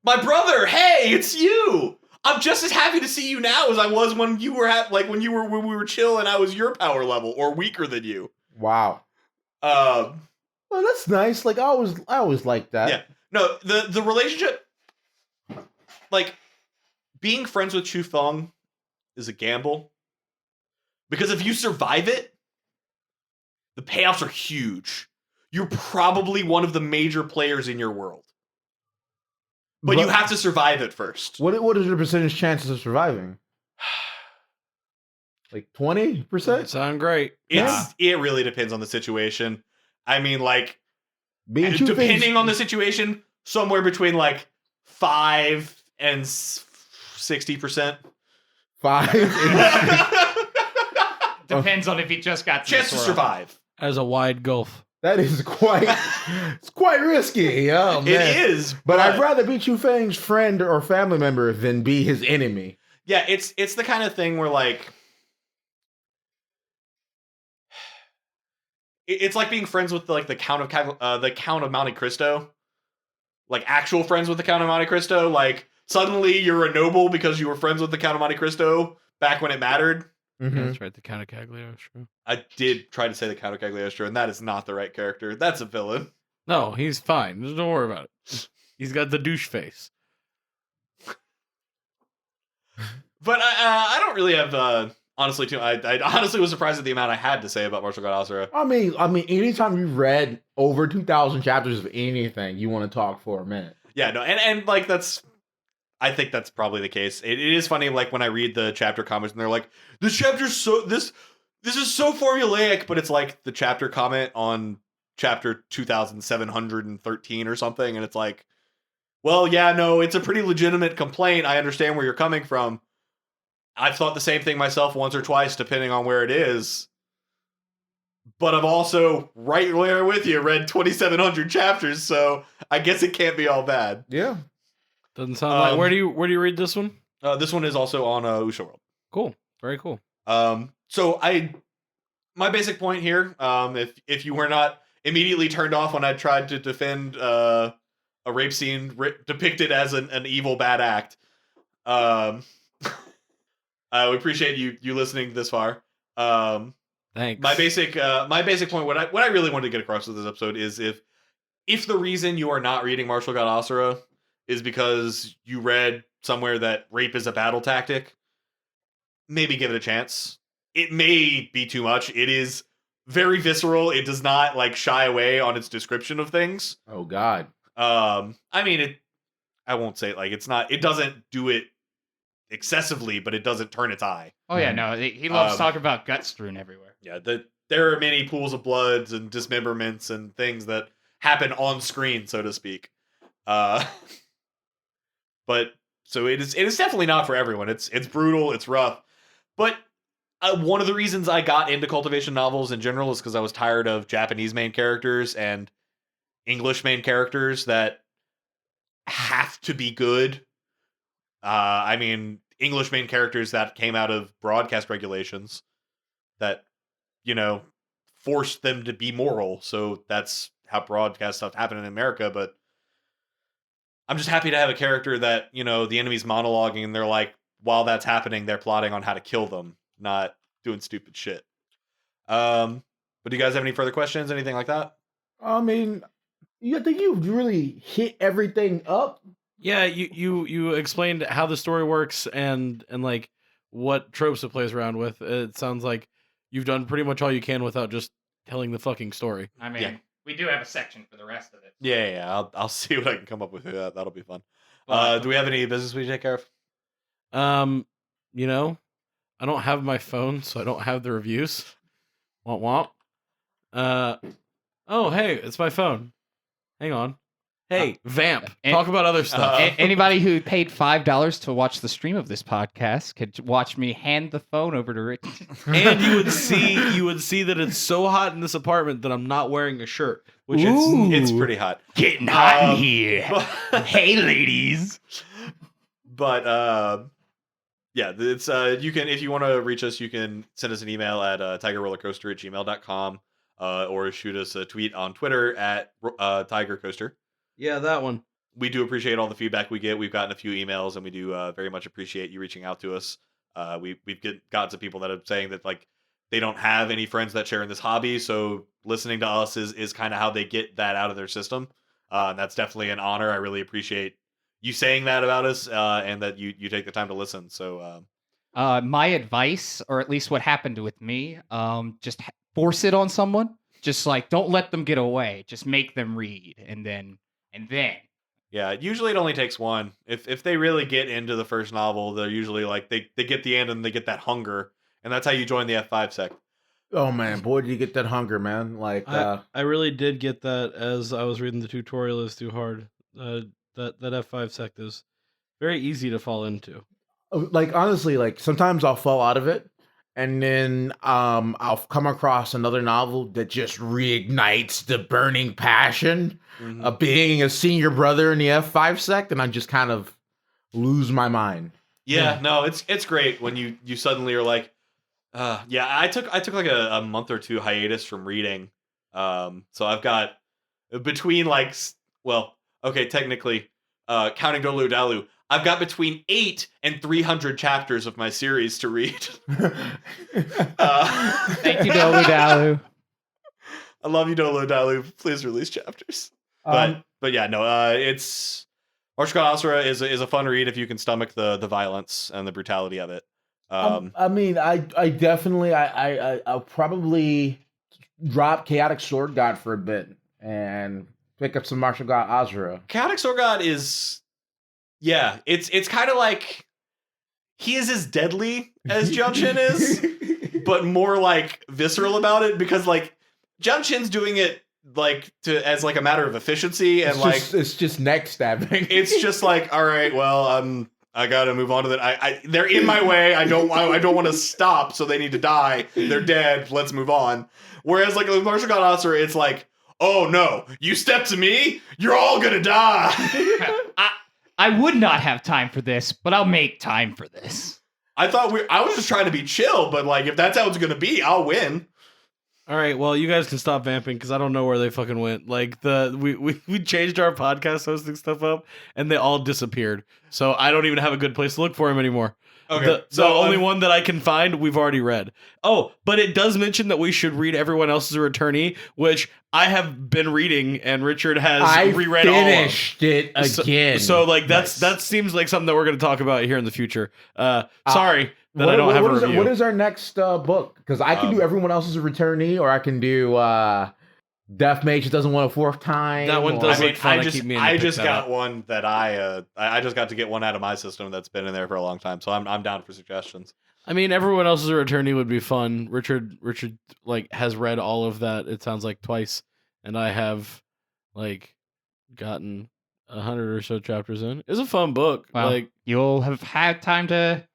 my brother, hey, it's you. I'm just as happy to see you now as I was when you were when we were chill and I was your power level or weaker than you. Wow. Well, that's nice. Like I always liked that. Yeah. No, the relationship, like being friends with Chu Feng is a gamble. Because if you survive it, the payoffs are huge. You're probably one of the major players in your world. But you have to survive it first. What is your percentage chances of surviving? Like 20%? Sound great. It really depends on the situation. I mean, like, depending on the situation, somewhere between like 5 and 60%. 5? Depends on if he just got chance to survive. As a wide gulf. That is quite risky. Oh, man. It is. But I'd rather be Chu Feng's friend or family member than be his enemy. Yeah, it's the kind of thing where like it's like being friends with like the Count of Monte Cristo. Like actual friends with the Count of Monte Cristo. Like suddenly you're a noble because you were friends with the Count of Monte Cristo back when it mattered. Mm-hmm. Yeah, that's right. The Count of Cagliostro. I did try to say the Count of Cagliostro, and that is not the right character. That's a villain. No, he's fine. Just don't worry about it. He's got the douche face. But I don't really have, honestly, too. I honestly was surprised at the amount I had to say about Martial God Asura. I mean, anytime you read over 2,000 chapters of anything, you want to talk for a minute. Yeah, no, and like I think that's probably the case. It is funny, like when I read the chapter comments and they're like, "This chapter's this is so formulaic," but it's like the chapter comment on chapter 2,713 or something, and it's like, well, yeah, no, it's a pretty legitimate complaint. I understand where you're coming from. I've thought the same thing myself once or twice, depending on where it is. But I'm also right there with you, read 2,700 chapters, so I guess it can't be all bad. Yeah. Doesn't sound like. Where do you read this one? This one is also on Usha World. Cool. Very cool. So my basic point here, if you were not immediately turned off when I tried to defend a rape scene depicted as an evil bad act, we appreciate you listening this far. Thanks. My basic point, what I really wanted to get across with this episode is if the reason you are not reading Martial God Asura is because you read somewhere that rape is a battle tactic, maybe give it a chance. It may be too much. It is very visceral. It does not like shy away on its description of things. Oh God. I mean, I won't say it like it's not. It doesn't do it excessively, but it doesn't turn its eye. Oh yeah, no, he loves talking about guts strewn everywhere. Yeah, there are many pools of bloods and dismemberments and things that happen on screen, so to speak. But so it is definitely not for everyone. It's brutal, it's rough. But one of the reasons I got into cultivation novels in general is because I was tired of Japanese main characters and English main characters that have to be good. I mean, English main characters that came out of broadcast regulations that, forced them to be moral. So that's how broadcast stuff happened in America. But I'm just happy to have a character that, the enemy's monologuing and they're like, while that's happening, they're plotting on how to kill them, not doing stupid shit. But do you guys have any further questions? Anything like that? I mean, I think you really hit everything up. Yeah, you explained how the story works and like what tropes it plays around with. It sounds like you've done pretty much all you can without just telling the fucking story. I mean, we do have a section for the rest of it. Yeah. I'll see what I can come up with. That'll be fun. Do we have any business we take care of? I don't have my phone, so I don't have the reviews. Womp womp. Oh, hey, it's my phone. Hang on. Hey, Vamp. Talk about other stuff. Anybody who paid $5 to watch the stream of this podcast could watch me hand the phone over to Rick. And you would see that it's so hot in this apartment that I'm not wearing a shirt, which it's pretty hot. Getting hot in here. Hey, ladies. But yeah, it's you can, if you want to reach us, you can send us an email at tigerrollercoaster@gmail.com or shoot us a tweet on Twitter at tigercoaster. Yeah, that one. We do appreciate all the feedback we get. We've gotten a few emails, and we do very much appreciate you reaching out to us. We've got some people that are saying that like they don't have any friends that share in this hobby, so listening to us is kind of how they get that out of their system. And that's definitely an honor. I really appreciate you saying that about us, and that you take the time to listen. So, my advice, or at least what happened with me, just force it on someone. Just like don't let them get away. Just make them read, and then. Yeah, usually it only takes one. If they really get into the first novel, they're usually like they get the end and they get that hunger, and that's how you join the F5 sect. Oh man, boy, did you get that hunger, man! Like I really did get that as I was reading the tutorial. Is too hard. That F5 sect is very easy to fall into. Like honestly, like sometimes I'll fall out of it, and then I'll come across another novel that just reignites the burning passion of being a senior brother in the F5 sect, and I just kind of lose my mind. Yeah, no, it's great when you suddenly are like, yeah, I took like a month or two hiatus from reading. So I've got between like, well, okay, technically, counting Dolu Dalu, I've got between 8 and 300 chapters of my series to read. Thank you, Dolu Dalu. I love you, Dolo Dalu. Please release chapters. But yeah, no, it's God Asura is a fun read if you can stomach the violence and the brutality of it. I mean, I definitely I'll probably drop Chaotic Sword God for a bit and pick up some Martial God Asura. Chaotic Sword God is, yeah, it's kind of like he is as deadly as Junshin is, but more like visceral about it because like Junshin's doing it like as like a matter of efficiency and it's just neck stabbing. It's just like, all right, well, I gotta move on to that. They're in my way. I don't want to stop, so they need to die. They're dead. Let's move on. Whereas like with Martial God Asura, it's like, oh no, you step to me, you're all gonna die. I would not have time for this, but I'll make time for this. I was just trying to be chill, but like if that's how it's gonna be, I'll win. All right, well, you guys can stop vamping because I don't know where they fucking went. Like we changed our podcast hosting stuff up, and they all disappeared. So I don't even have a good place to look for them anymore. Okay, the only one that I can find, we've already read. Oh, but it does mention that we should read Everyone Else is a Returnee, which I have been reading, and Richard has reread all of. I finished it again. So like that seems like something that we're going to talk about here in the future. Sorry. That I don't have a review. What is our next book? Because I can do Everyone Else is a Returnee, or I can do Death Mage doesn't want a fourth time. That one does look fun. I just got one that I just got to get one out of my system that's been in there for a long time. So I'm down for suggestions. I mean, Everyone Else is a Returnee would be fun. Richard like has read all of that. It sounds like twice, and I have like gotten 100 or so chapters in. It's a fun book. Well, like you'll have had time to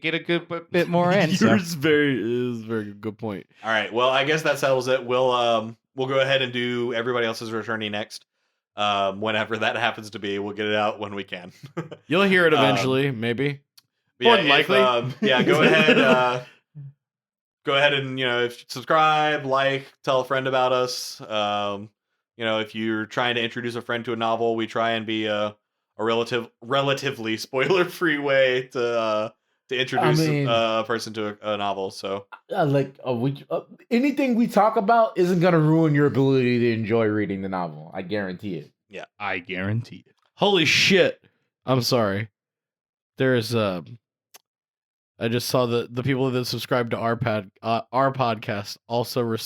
get a good bit more in. Yours is very good point. All right. Well, I guess that settles it. We'll go ahead and do Everybody Else's Returnee next. Whenever that happens to be, we'll get it out when we can. You'll hear it eventually, maybe. More than likely. Go ahead. Go ahead and if subscribe, like, tell a friend about us. If you're trying to introduce a friend to a novel, we try and be a relatively spoiler-free way to introduce a person to a novel. So anything we talk about isn't going to ruin your ability to enjoy reading the novel. I guarantee it. Yeah, I guarantee it. Holy shit. I'm sorry. There's I just saw the people that subscribe to our podcast also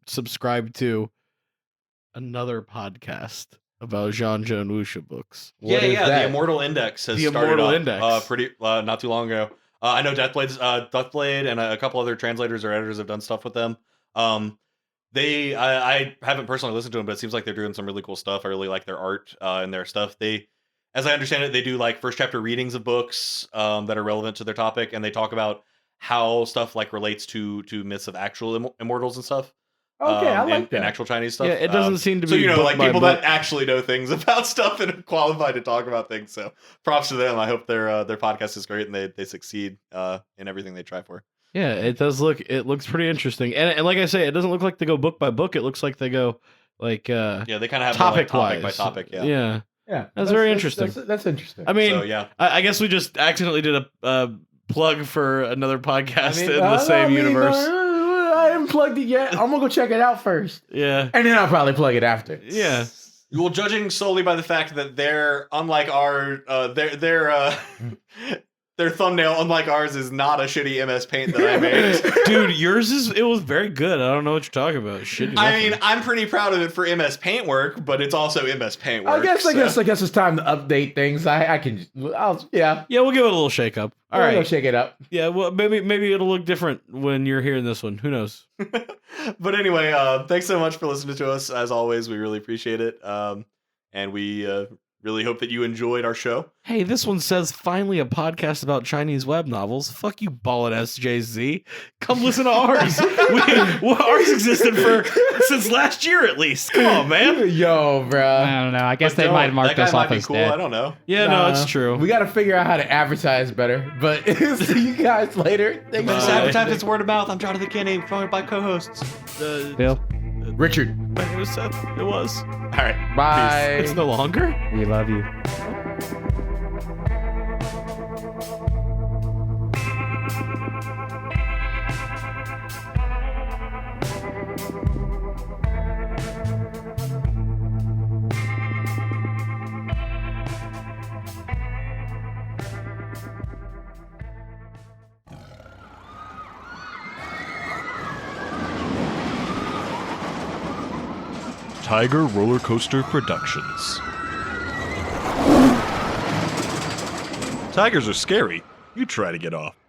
subscribe to another podcast about Zhanja and Wuxia books. The Immortal Index has started up pretty not too long ago. I know Deathblade and a couple other translators or editors have done stuff with them. I haven't personally listened to them, but it seems like they're doing some really cool stuff. I really like their art and their stuff. As I understand it, they do like first chapter readings of books that are relevant to their topic, and they talk about how stuff like relates to myths of actual immortals and stuff. Okay, I like that. And actual Chinese stuff. Yeah, it doesn't seem to be like people that actually know things about stuff and are qualified to talk about things. So props to them. I hope their podcast is great and they succeed in everything they try for. Yeah, it does look. It looks pretty interesting, and like I say, it doesn't look like they go book by book. It looks like they go like they kind of have topic by topic. Yeah. That's very interesting. That's interesting. I mean, I guess we just accidentally did a plug for another podcast in the same universe. I haven't plugged it yet. I'm gonna go check it out first. Yeah, and then I'll probably plug it after. Yeah. Well, judging solely by the fact that they're unlike their thumbnail, unlike ours, is not a shitty MS Paint that I made. Dude, yours was very good. I don't know what you're talking about. Shitty. I mean, I'm pretty proud of it for MS Paint work, but it's also MS Paint work. I guess it's time to update things. We'll give it a little shake up. All right, go shake it up. Yeah, well, maybe it'll look different when you're hearing this one. Who knows? But anyway, thanks so much for listening to us. As always, we really appreciate it, and we really hope that you enjoyed our show. Hey, this one says, finally a podcast about Chinese web novels. Fuck you, ballin' SJZ. Come listen to ours. Ours existed since last year at least. Come on, man. Yo, bro. I don't know. I guess they might have marked us off as cool. dead. I don't know. Yeah, no, it's true. We got to figure out how to advertise better. But see you guys later. Just advertise it's word of mouth. I'm Jonathan Kinney, joined by co-hosts. Bill. Richard. It was Seth. It was. All right. Bye. Peace. It's no longer? We love you. Tiger Roller Coaster Productions. Tigers are scary. You try to get off.